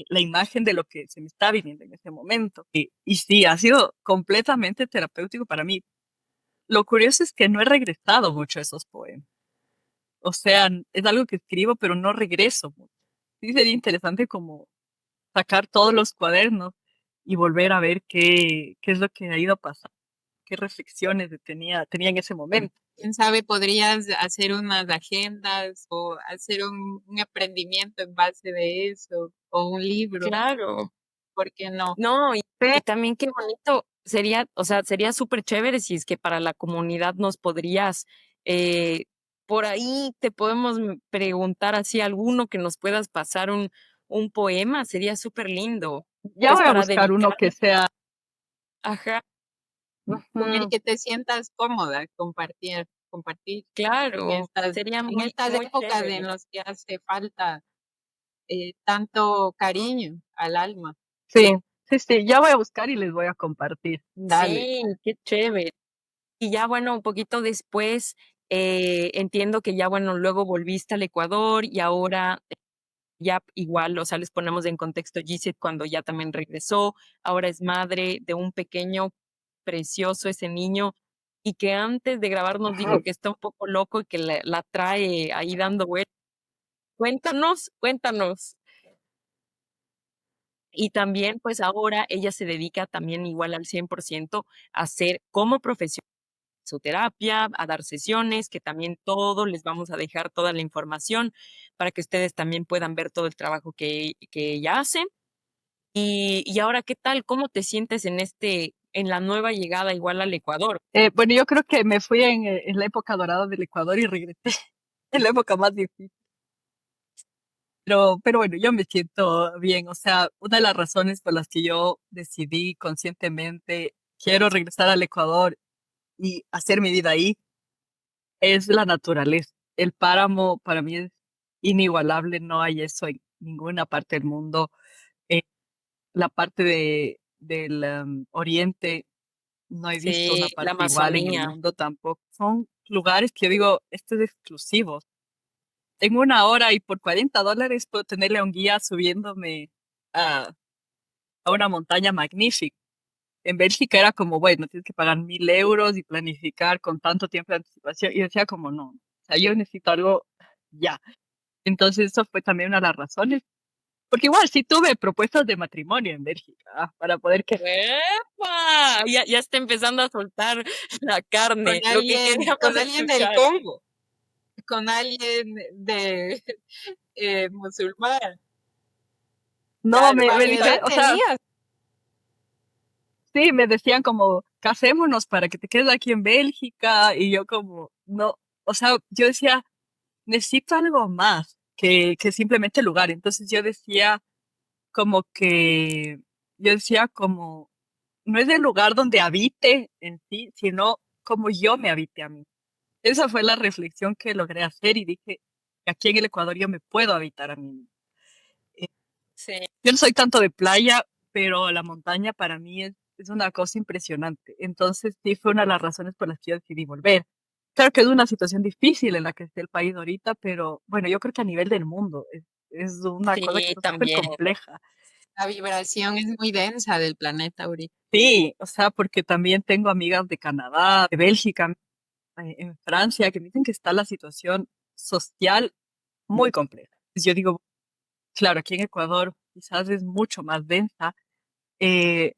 la imagen de lo que se me está viviendo en ese momento. Y sí, ha sido completamente terapéutico para mí. Lo curioso es que no he regresado mucho a esos poemas. O sea, es algo que escribo, pero no regreso mucho. Sí sería interesante como sacar todos los cuadernos y volver a ver qué es lo que ha ido pasando, qué reflexiones tenía en ese momento. Quién sabe, podrías hacer unas agendas o hacer un aprendimiento en base de eso, o un libro, claro. ¿por qué no? No, Sí, y también qué bonito sería, o sea, sería súper chévere si es que para la comunidad nos podrías, eh, por ahí te podemos preguntar así alguno que nos puedas pasar un poema, sería súper lindo, ya pues voy a para buscar uno dedicar, que sea. ajá, Con el Ujú. que te sientas cómoda compartir. compartir Claro, sería en muy, estas muy épocas en chévere. las que hace falta tanto cariño al alma. Sí, sí, sí, ya voy a buscar y les voy a compartir. Dale. Sí, qué chévere. Y ya, bueno, un poquito después, entiendo que ya, bueno, luego volviste al Ecuador y ahora ya igual, o sea, les ponemos en contexto Gisette cuando ya también regresó, ahora es madre de un pequeño precioso ese niño y que antes de grabar nos dijo que está un poco loco y que la trae ahí dando vueltas. Cuéntanos, cuéntanos. Y también, pues ahora ella se dedica también igual al 100% a hacer como profesión su terapia, a dar sesiones, que también todo les vamos a dejar toda la información para que ustedes también puedan ver todo el trabajo que ella hace. Y ahora, ¿qué tal? ¿Cómo te sientes en la nueva llegada igual al Ecuador? Bueno, yo creo que me fui en la época dorada del Ecuador y regresé en la época más difícil. Pero bueno, yo me siento bien. O sea, una de las razones por las que yo decidí conscientemente, quiero regresar al Ecuador y hacer mi vida ahí, es la naturaleza. El páramo para mí es inigualable, no hay eso en ninguna parte del mundo. Eh, la parte del oriente, no he visto una Sí, la parte igual en el Amazonía. mundo tampoco. Son lugares que yo digo, esto es exclusivo. En una hora y por $40 puedo tenerle a un guía subiéndome a, a una montaña magnífica. En Bélgica era como, bueno, tienes que pagar 1.000 euros y planificar con tanto tiempo de anticipación. Y decía como, no, o sea, yo necesito algo ya. Entonces eso fue también una de las razones. Porque igual sí tuve propuestas de matrimonio en Bélgica, para poder que ¡Epa! Ya está empezando a soltar la carne, lo que Con queríamos alguien del escuchar. Congo, con alguien de musulmán. no, Claro, me dice, variedad o sea, tenías. sí, me decían como, casémonos para que te quedes aquí en Bélgica. Y yo como, no, o sea, yo decía, necesito algo más que simplemente el lugar. Entonces como que, yo decía como, no es el lugar donde habite en sí, sino como yo me habite a mí. Esa fue la reflexión que logré hacer y dije, aquí en el Ecuador yo me puedo habitar a mí misma. Eh, Sí, Yo no soy tanto de playa, pero la montaña para mí es una cosa impresionante. Entonces sí fue una de las razones por las que yo decidí volver. Claro que es una situación difícil en la que está el país ahorita, pero bueno, yo creo que a nivel del mundo es una cosa que sí, está súper también. compleja. La vibración es muy densa del planeta ahorita. Sí, o sea, porque también tengo amigas de Canadá, de Bélgica, en Francia, que me dicen que está la situación social muy compleja. Pues yo digo, claro, aquí en Ecuador quizás es mucho más densa, eh,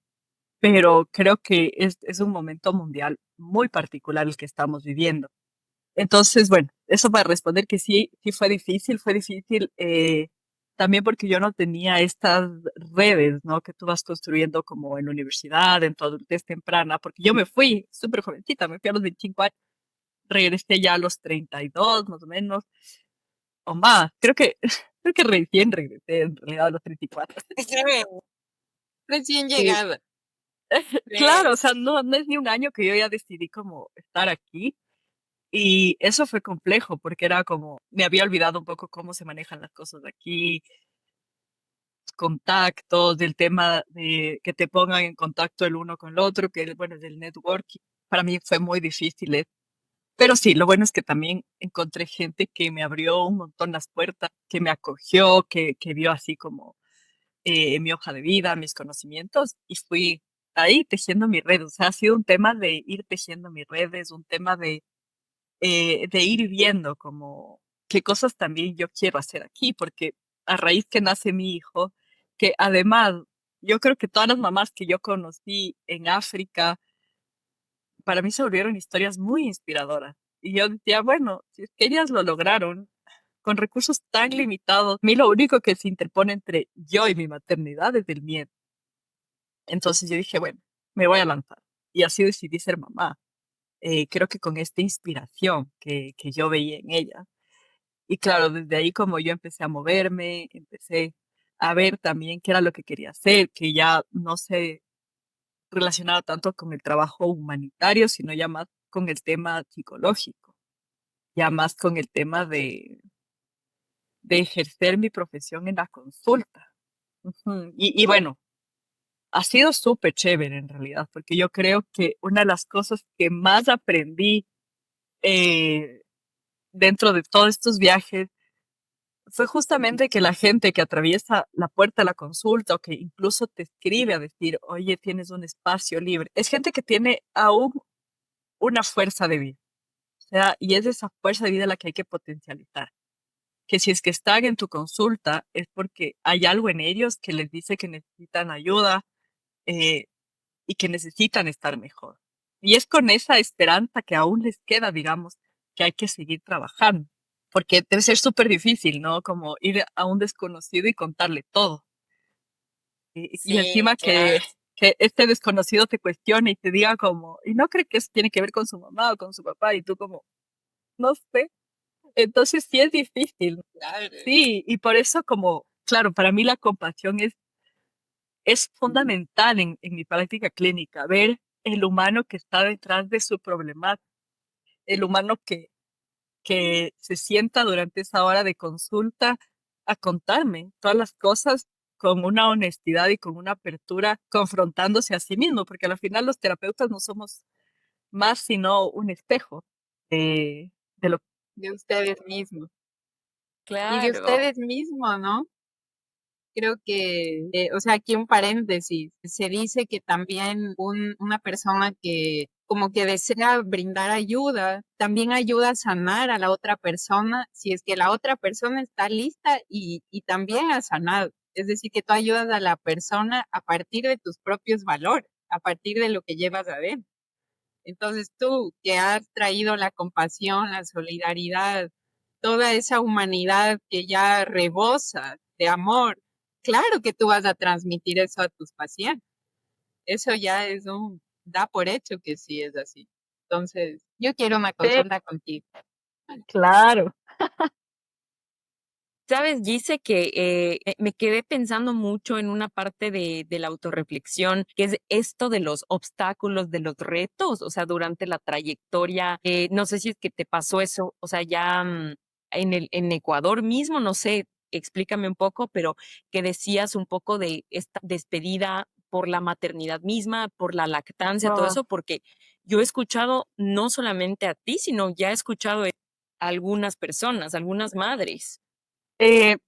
pero creo que es un momento mundial muy particular el que estamos viviendo. Entonces, bueno, eso para responder que sí, sí fue difícil, también porque yo no tenía estas redes, ¿no? Que tú vas construyendo como en la universidad, en tu adultez temprana, porque yo me fui súper jovencita, me fui a los 25 años, regresé ya a los 32 más o menos, o más, creo que recién regresé en realidad a los 34. Sí, Recién Sí, llegada. claro, o sí, sea, no es ni un año que yo ya decidí como estar aquí. Y eso fue complejo porque era como, me había olvidado un poco cómo se manejan las cosas aquí, contactos, del tema de que te pongan en contacto el uno con el otro, que bueno, del networking. Para mí fue muy difícil, pero sí, lo bueno es que también encontré gente que me abrió un montón las puertas, que me acogió, que vio así como mi hoja de vida, mis conocimientos, y fui ahí tejiendo mi red. O sea, ha sido un tema de ir tejiendo mis redes, un tema de ir viendo como qué cosas también yo quiero hacer aquí, porque a raíz que nace mi hijo, que además yo creo que todas las mamás que yo conocí en África, para mí se volvieron historias muy inspiradoras. Y yo decía, bueno, si es que ellas lo lograron con recursos tan limitados, a mí lo único que se interpone entre yo y mi maternidad es el miedo. Entonces yo dije, bueno, me voy a lanzar. Y así decidí ser mamá. Creo que con esta inspiración que yo veía en ella. Y claro, desde ahí como yo empecé a moverme, empecé a ver también qué era lo que quería hacer, que ya no se relacionaba tanto con el trabajo humanitario, sino ya más con el tema psicológico. ya más con el tema de ejercer mi profesión en la consulta. Ujú. Y bueno, ha sido súper chévere en realidad, porque yo creo que una de las cosas que más aprendí eh, dentro de todos estos viajes fue justamente que la gente que atraviesa la puerta de la consulta o que incluso te escribe a decir, oye, tienes un espacio libre, es gente que tiene aún una fuerza de vida. O sea, y es esa fuerza de vida la que hay que potencializar. Que si es que están en tu consulta es porque hay algo en ellos que les dice que necesitan ayuda eh, y que necesitan estar mejor. Y es con esa esperanza que aún les queda, digamos, que hay que seguir trabajando. Porque debe ser súper difícil, ¿no? Como ir a un desconocido y contarle todo. Y Sí, encima claro. que este desconocido te cuestione y te diga como, y no cree que eso tiene que ver con su mamá o con su papá, y tú como, no sé. Entonces sí es difícil. Claro. Sí, y por eso como, claro, para mí la compasión es fundamental en mi práctica clínica, ver el humano que está detrás de su problema, el humano que se sienta durante esa hora de consulta a contarme todas las cosas con una honestidad y con una apertura, confrontándose a sí mismo, porque al final los terapeutas no somos más sino un espejo de lo De ustedes mismos. Y de Claro. ustedes mismos, ¿no? Creo que, o sea, aquí un paréntesis, se dice que también una persona que como que desea brindar ayuda, también ayuda a sanar a la otra persona si es que la otra persona está lista y también a sanar. Es decir, que tú ayudas a la persona a partir de tus propios valores, a partir de lo que llevas adentro. Entonces tú que has traído la compasión, la solidaridad, toda esa humanidad que ya rebosa de amor, claro que tú vas a transmitir eso a tus pacientes. Eso ya es da por hecho que sí es así. Entonces, yo quiero una sé, consulta contigo. claro. Sabes, dice que me quedé pensando mucho en una parte de la autorreflexión, que es esto de los obstáculos, de los retos, o sea, durante la trayectoria. No sé si es que te pasó eso, o sea, ya en Ecuador mismo, no sé, explícame un poco, pero que decías un poco de esta despedida por la maternidad misma, por la lactancia, todo Ah, eso, porque yo he escuchado no solamente a ti, sino ya he escuchado a algunas personas, algunas madres.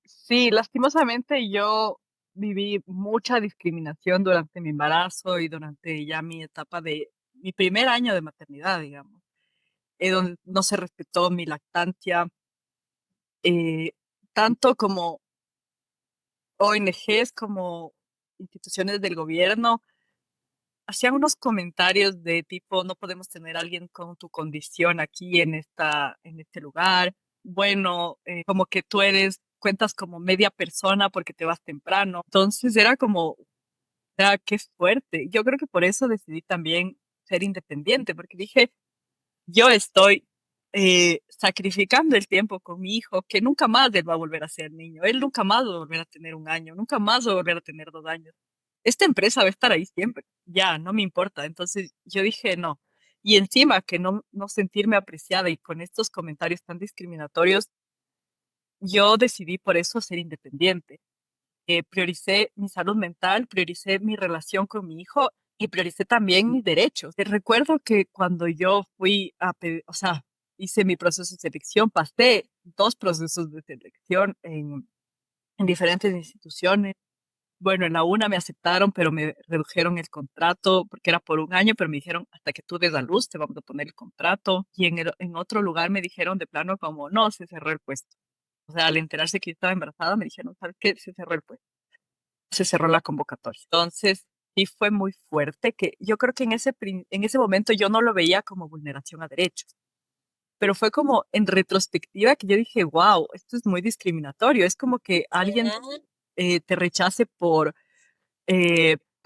sí, lastimosamente yo viví mucha discriminación durante mi embarazo y durante ya mi etapa de mi primer año de maternidad, digamos, donde no se respetó mi lactancia, eh, tanto como ONGs como instituciones del gobierno hacían unos comentarios de tipo, no podemos tener a alguien con tu condición aquí en este lugar. Bueno, como que tú cuentas como media persona porque te vas temprano. Entonces era como, qué fuerte. Yo creo que por eso decidí también ser independiente, porque dije, yo estoy sacrificando el tiempo con mi hijo, que nunca más él va a volver a ser niño, él nunca más va a volver a tener un año, nunca más va a volver a tener 2 años. Esta empresa va a estar ahí siempre, ya, no me importa. Entonces yo dije, no. Y encima que no sentirme apreciada y con estos comentarios tan discriminatorios, yo decidí por eso ser independiente. Prioricé mi salud mental, prioricé mi relación con mi hijo y prioricé también mis derechos. Recuerdo que cuando yo fui a pedir, o sea, hice mi proceso de selección, pasé 2 procesos de selección en diferentes instituciones. Bueno, en la una me aceptaron, pero me redujeron el contrato porque era por un año, pero me dijeron, hasta que tú des a luz, te vamos a poner el contrato. Y en otro lugar me dijeron de plano como, no, se cerró el puesto. O sea, al enterarse que yo estaba embarazada, me dijeron, ¿sabes qué? Se cerró el puesto, se cerró la convocatoria. Entonces, sí fue muy fuerte que yo creo que en ese momento yo no lo veía como vulneración a derechos, pero fue como en retrospectiva que yo dije, wow, esto es muy discriminatorio. Es como que alguien Ujú. te rechace por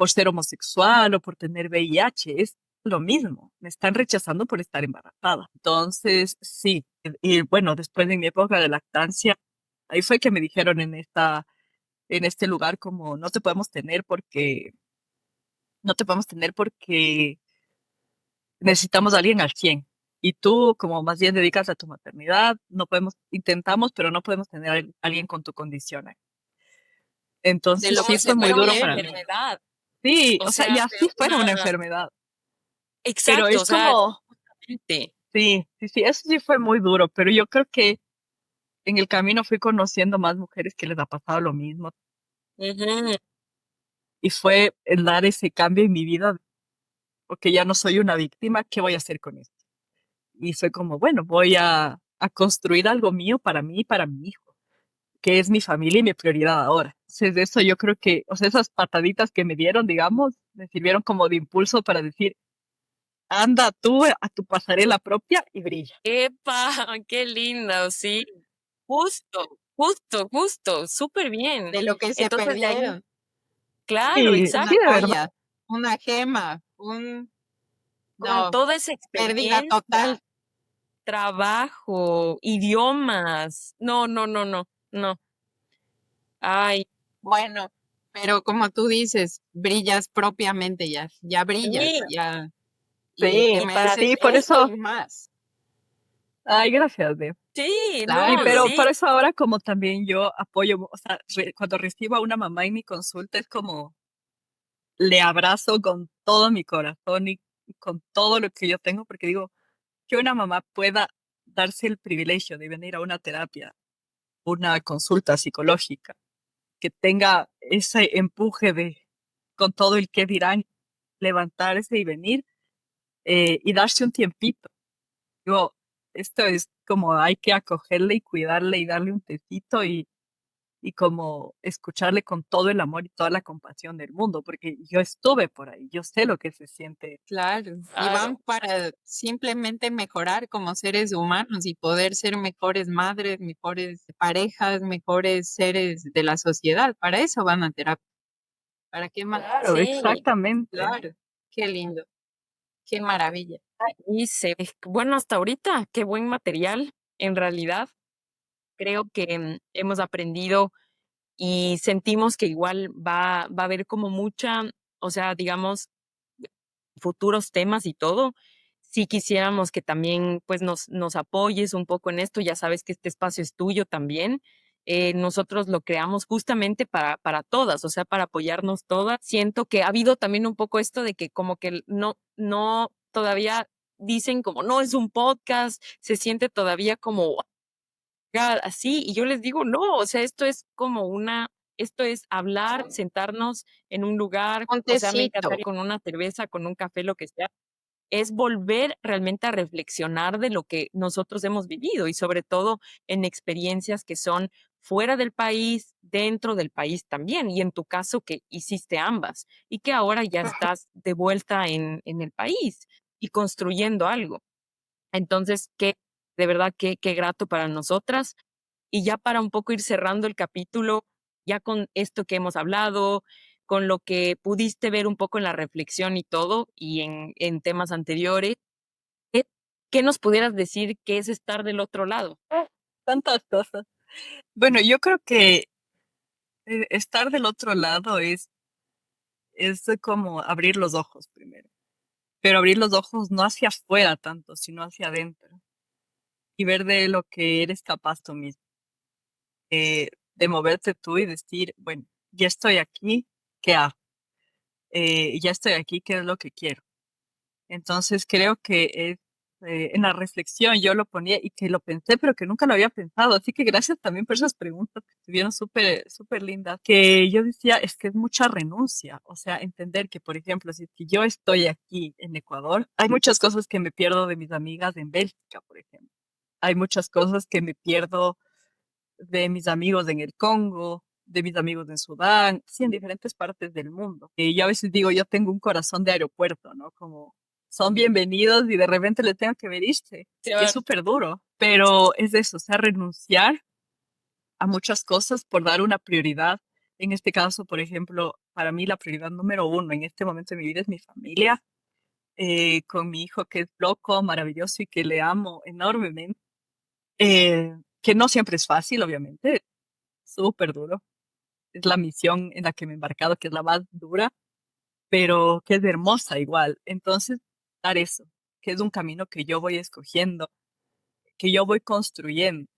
ser homosexual o por tener VIH. Es lo mismo. Me están rechazando por estar embarazada. Entonces, sí. Y bueno, después de mi época de lactancia, ahí fue que me dijeron en este lugar como no te podemos tener porque necesitamos a alguien al 100. Y tú, como más bien dedicas a tu maternidad, no podemos, intentamos, pero no podemos tener a alguien con tu condición. De Entonces lo Como sí que si fue se muy fuera una duro perdieron. para mí. enfermedad. Sí, O o sea, sea, y así fuera una enfermedad, pero exacto, es o sea, como, sí. sí, eso sí fue muy duro, pero yo creo que en el camino fui conociendo más mujeres que les ha pasado lo mismo Ujú. y fue el dar ese cambio en mi vida, porque ya no soy una víctima, ¿qué voy a hacer con esto? Y fue como, bueno, voy a construir algo mío para mí y para mi hijo, que es mi familia y mi prioridad ahora. Entonces, de eso yo creo que, o sea, esas pataditas que me dieron, digamos, me sirvieron como de impulso para decir, anda tú a tu pasarela propia y brilla. Epa, qué lindo, sí. Justo, justo, justo, súper bien. De lo que se Entonces de ahí, perdieron. claro, Sí, Una sí, de exacto. verdad. joya, una gema, Con no, toda esa pérdida experiencia, total. trabajo, idiomas. No, no, no, no, no. Ay, Bueno, pero como tú dices, brillas propiamente ya, ya brillas, sí, ya, y Sí, te y para mereces sí, por esto eso, y más. ay, gracias, Deb. sí, Sí, no, Claro, pero sí, por eso ahora como también yo apoyo, o sea, cuando recibo a una mamá en mi consulta es como le abrazo con todo mi corazón y con todo lo que yo tengo, porque digo, que una mamá pueda darse el privilegio de venir a una terapia, una consulta psicológica, que tenga ese empuje de, con todo el que dirán, levantarse y venir y darse un tiempito. Digo, esto es como hay que acogerle y cuidarle y darle un tecito y como escucharle con todo el amor y toda la compasión del mundo, porque yo estuve por ahí, yo sé lo que se siente. claro. Y van claro. para simplemente mejorar como seres humanos y poder ser mejores madres, mejores parejas, mejores seres de la sociedad. Para eso van a terapia. ¿Para qué más? Claro, Sí, exactamente. Claro. Qué lindo, qué maravilla. y bueno, hasta ahorita, qué buen material, en realidad. Creo que hemos aprendido y sentimos que igual va a haber como mucha, o sea, digamos, futuros temas y todo. Si quisiéramos que también pues nos apoyes un poco en esto, ya sabes que este espacio es tuyo también. Nosotros lo creamos justamente para todas, o sea, para apoyarnos todas. Siento que ha habido también un poco esto de que como que no, todavía dicen como no es un podcast, se siente todavía como así, y yo les digo, no, o sea, esto es hablar, sentarnos en un lugar, Un o sea, me tecito. encantaría con una cerveza, con un café, lo que sea, es volver realmente a reflexionar de lo que nosotros hemos vivido y sobre todo en experiencias que son fuera del país, dentro del país también, y en tu caso que hiciste ambas y que ahora ya estás de vuelta en el país y construyendo algo. Entonces, de verdad, qué grato para nosotras. Y ya para un poco ir cerrando el capítulo, ya con esto que hemos hablado, con lo que pudiste ver un poco en la reflexión y todo, y en temas anteriores, ¿qué, qué nos pudieras decir que es estar del otro lado? Tantas cosas. Bueno, yo creo que estar del otro lado es como abrir los ojos primero, pero abrir los ojos no hacia afuera tanto, sino hacia adentro y ver de lo que eres capaz tú mismo, de moverte tú y decir, bueno, ya estoy aquí, ¿qué hago? Ya estoy aquí, ¿qué es lo que quiero? Entonces creo que es, en la reflexión yo lo ponía y que lo pensé, pero que nunca lo había pensado. Así que gracias también por esas preguntas que estuvieron súper lindas. Que yo decía, es que es mucha renuncia. O sea, entender que, por ejemplo, si es que yo estoy aquí en Ecuador, hay muchas cosas que me pierdo de mis amigas en Bélgica, por ejemplo. Hay muchas cosas que me pierdo de mis amigos en el Congo, de mis amigos en Sudán, sí, en diferentes partes del mundo. Y yo a veces digo, yo tengo un corazón de aeropuerto, ¿no? Como son bienvenidos y de repente les tengo que ver irse. Y es Claro. súper duro, pero es eso, o sea, renunciar a muchas cosas por dar una prioridad. En este caso, por ejemplo, para mí la prioridad número uno en este momento de mi vida es mi familia, con mi hijo que es loco, maravilloso y que le amo enormemente, que no siempre es fácil, obviamente, súper duro. Es la misión en la que me he embarcado, que es la más dura, pero que es hermosa igual. Entonces, dar eso. que es un camino que yo voy escogiendo, que yo voy construyendo.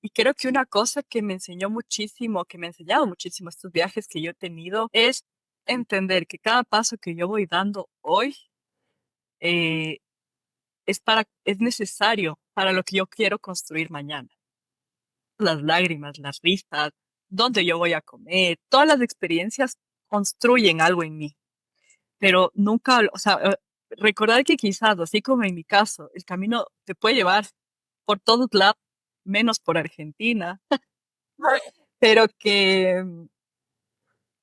Y creo que una cosa que me enseñó muchísimo, que me ha enseñado muchísimo estos viajes que yo he tenido, es entender que cada paso que yo voy dando hoy eh, es necesario para lo que yo quiero construir mañana. Las lágrimas, las risas, dónde yo voy a comer, todas las experiencias construyen algo en mí, pero nunca, o sea, recordar que quizás, así como en mi caso, el camino te puede llevar por todos lados, menos por Argentina, pero que,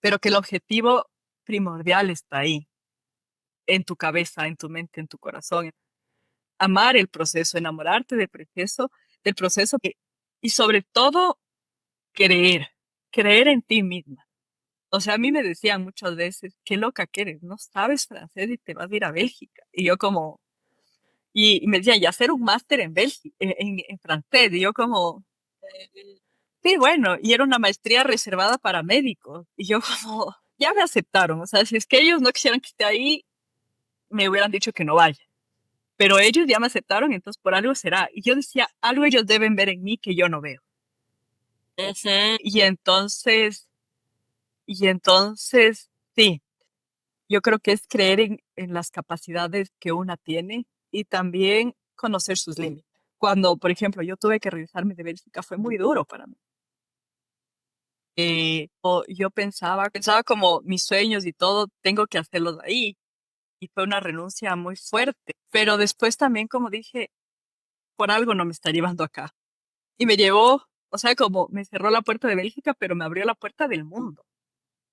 pero que el objetivo primordial está ahí, en tu cabeza, en tu mente, en tu corazón. Amar el proceso, enamorarte del proceso y sobre todo creer, creer en ti misma. O sea, a mí me decían muchas veces, qué loca que eres, no sabes francés y te vas a ir a Bélgica. Y yo como, y me decían, y hacer un máster en Bélgica, en francés. Y yo como, sí, bueno, y era una maestría reservada para médicos. Y yo como, ya me aceptaron. O sea, si es que ellos no quisieran que esté ahí, me hubieran dicho que no vaya. Pero ellos ya me aceptaron, entonces por algo será. Y yo decía, algo ellos deben ver en mí que yo no veo. Ujú. Y entonces, y entonces, sí, yo creo que es creer en las capacidades que una tiene y también conocer sus límites. Cuando, por ejemplo, yo tuve que regresarme de Bélgica, fue muy duro para mí. Yo pensaba como mis sueños y todo, tengo que hacerlos ahí. Y fue una renuncia muy fuerte. Pero después también, como dije, por algo no me está llevando acá. Y me llevó, o sea, como me cerró la puerta de Bélgica, pero me abrió la puerta del mundo.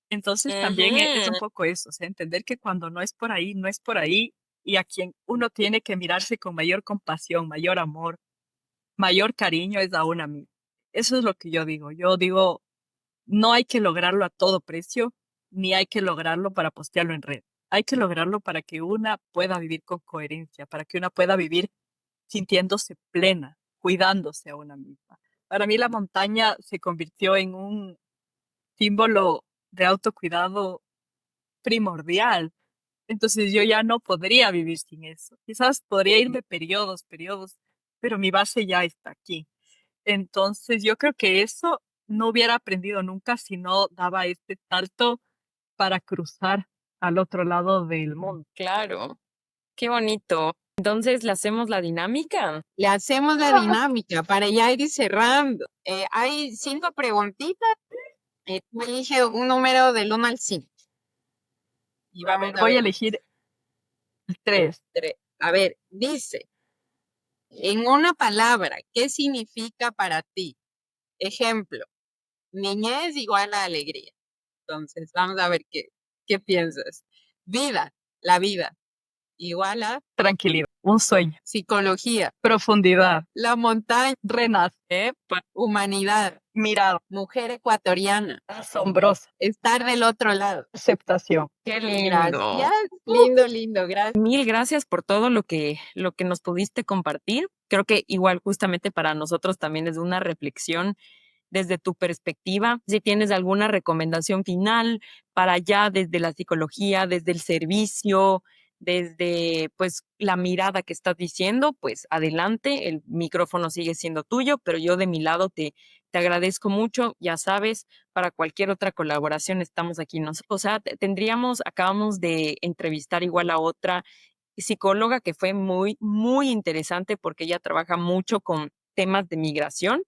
Entonces también es un Ujú. poco eso, o sea, entender que cuando no es por ahí, no es por ahí, y a quien uno tiene que mirarse con mayor compasión, mayor amor, mayor cariño es a una misma. Eso es lo que yo digo. Yo digo, no hay que lograrlo a todo precio, ni hay que lograrlo para postearlo en red. Hay que lograrlo para que una pueda vivir con coherencia, para que una pueda vivir sintiéndose plena, cuidándose a una misma. Para mí la montaña se convirtió en un símbolo de autocuidado primordial. Entonces yo ya no podría vivir sin eso. Quizás podría irme periodos, pero mi base ya está aquí. Entonces yo creo que eso no hubiera aprendido nunca si no daba este salto para cruzar al otro lado del mundo. Claro, qué bonito. Entonces, ¿le hacemos la dinámica? Le hacemos la dinámica para ya ir cerrando. Hay 5 preguntitas. Tú elige un número del 1 al 5. Y vamos a Voy a ver. elegir el 3. A ver, dice, en una palabra, ¿qué significa para ti? Ejemplo, niñez igual a alegría. Entonces, vamos a ver qué piensas. Vida, la vida, igual a Tranquilidad, un sueño, psicología, profundidad, la montaña, renacer, Epa. humanidad, mirada, mujer ecuatoriana, asombrosa, estar del otro lado. aceptación. Qué lindo. Gracias, lindo, lindo, gracias. Mil gracias por todo lo que nos pudiste compartir. Creo que igual justamente para nosotros también es una reflexión desde tu perspectiva. Si tienes alguna recomendación final para allá desde la psicología, desde el servicio, desde pues la mirada que estás diciendo, pues adelante, el micrófono sigue siendo tuyo, pero yo de mi lado te agradezco mucho, ya sabes, para cualquier otra colaboración estamos aquí. O sea, acabamos de entrevistar igual a otra psicóloga que fue muy, muy interesante porque ella trabaja mucho con temas de migración,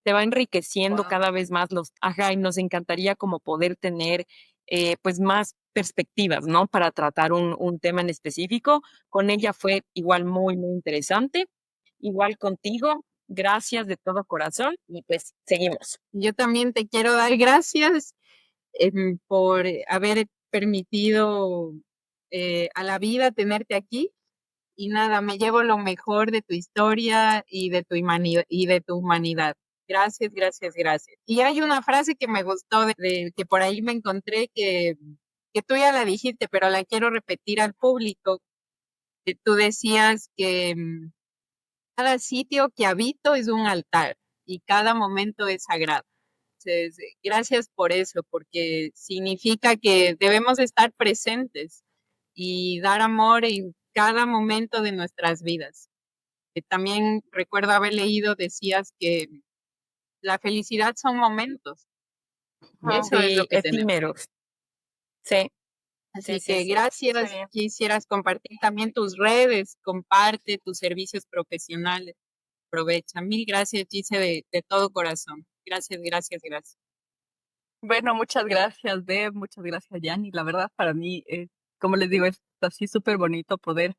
te va enriqueciendo Wow. cada vez más ajá, y nos encantaría como poder tener pues más perspectivas, ¿no? Para tratar un tema en específico. Con ella fue igual muy, muy interesante. Igual contigo, gracias de todo corazón y pues seguimos. Yo también te quiero dar gracias por haber permitido a la vida tenerte aquí. Y nada, me llevo lo mejor de tu historia y de tu humanidad. Gracias, gracias, gracias. Y hay una frase que me gustó que por ahí me encontré que tú ya la dijiste, pero la quiero repetir al público. Que tú decías que cada sitio que habito es un altar y cada momento es sagrado. Entonces, gracias por eso, porque significa que debemos estar presentes y dar amor cada momento de nuestras vidas. También recuerdo haber leído, decías que la felicidad son momentos. Eso es lo Sí, que tenemos. efímeros. Sí, Así sí, sí, que sí. gracias. Sí. Quisieras compartir también tus redes, comparte tus servicios profesionales. Aprovecha. Mil gracias, Gise, de todo corazón. Gracias, gracias, gracias. Bueno, muchas gracias, Deb, muchas gracias, Yanni. La verdad, para mí, como les digo, es así súper bonito poder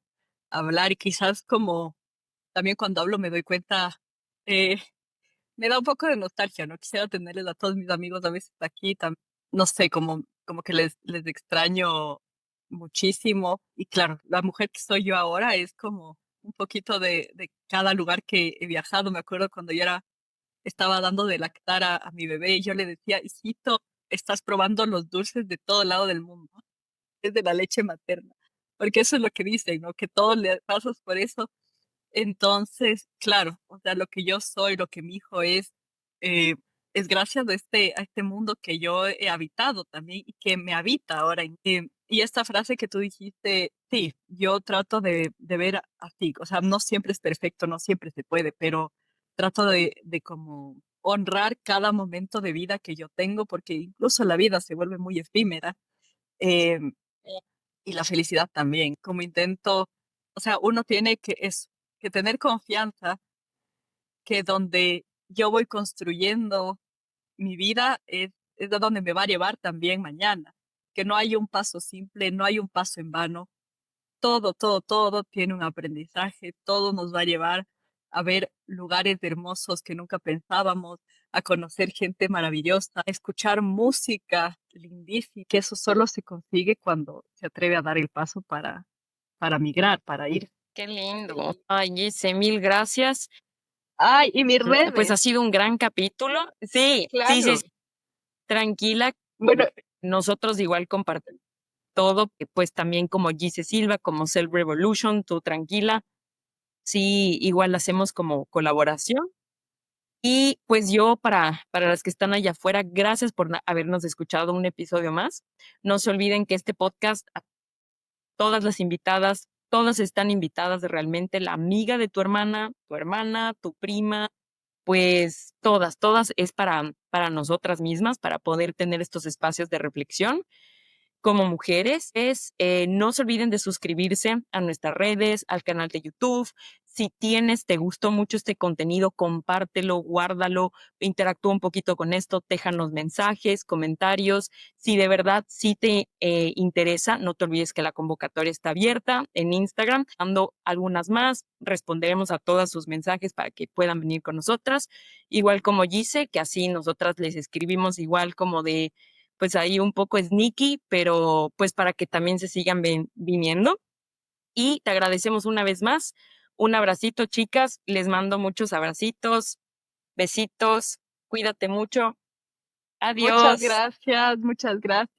hablar y quizás como también cuando hablo me doy cuenta, eh, me da un poco de nostalgia, ¿no? Quisiera tenerles a todos mis amigos a veces aquí, no sé, como que les extraño muchísimo. Y claro, la mujer que soy yo ahora es como un poquito de cada lugar que he viajado. Me acuerdo cuando yo estaba dando de lactar a mi bebé y yo le decía, hijito, estás probando los dulces de todo lado del mundo, es de la leche materna, porque eso es lo que dicen, ¿no? Que todos le pasas por eso. Entonces, claro, o sea, lo que yo soy, lo que mi hijo eh, es gracias a este mundo que yo he habitado también y que me habita ahora. Y esta frase que tú dijiste, sí, yo trato de ver así, o sea, no siempre es perfecto, no siempre se puede, pero trato de como honrar cada momento de vida que yo tengo, porque incluso la vida se vuelve muy efímera. eh, y la felicidad también, como intento, o sea, uno tiene que tener confianza que donde yo voy construyendo mi vida es de donde me va a llevar también mañana, que no hay un paso simple, no hay un paso en vano, todo tiene un aprendizaje, todo nos va a llevar a ver lugares hermosos que nunca pensábamos, a conocer gente maravillosa, a escuchar música lindísima, que eso solo se consigue cuando se atreve a dar el paso para migrar, para ir. Qué lindo. Ay, Gise, mil gracias. Ay, y mis Pues ha redes, sido un gran capítulo. Sí, sí, sí, Claro. sí. Tranquila. bueno, Nosotros igual compartimos todo, que pues también como Gise Silva, como Self Revolution, tú tranquila. Sí, igual hacemos como colaboración. Y pues yo, para las que están allá afuera, gracias por habernos escuchado un episodio más. No se olviden que este podcast, a todas las invitadas, todas están invitadas realmente, la amiga de tu hermana, tu prima, pues todas es para nosotras mismas, para poder tener estos espacios de reflexión como mujeres es no se olviden de suscribirse a nuestras redes, al canal de YouTube. Si te gustó mucho este contenido, compártelo, guárdalo, interactúa un poquito con esto, déjanos mensajes, comentarios. Si de verdad sí te interesa, no te olvides que la convocatoria está abierta en Instagram. Dando algunas más, responderemos a todos sus mensajes para que puedan venir con nosotras. Igual como Gise, que así nosotras les escribimos igual como de pues ahí un poco sneaky, pero pues para que también se sigan viniendo. Y te agradecemos una vez más. Un abracito, chicas. Les mando muchos abracitos, besitos. Cuídate mucho. muchas Adiós. gracias, muchas gracias.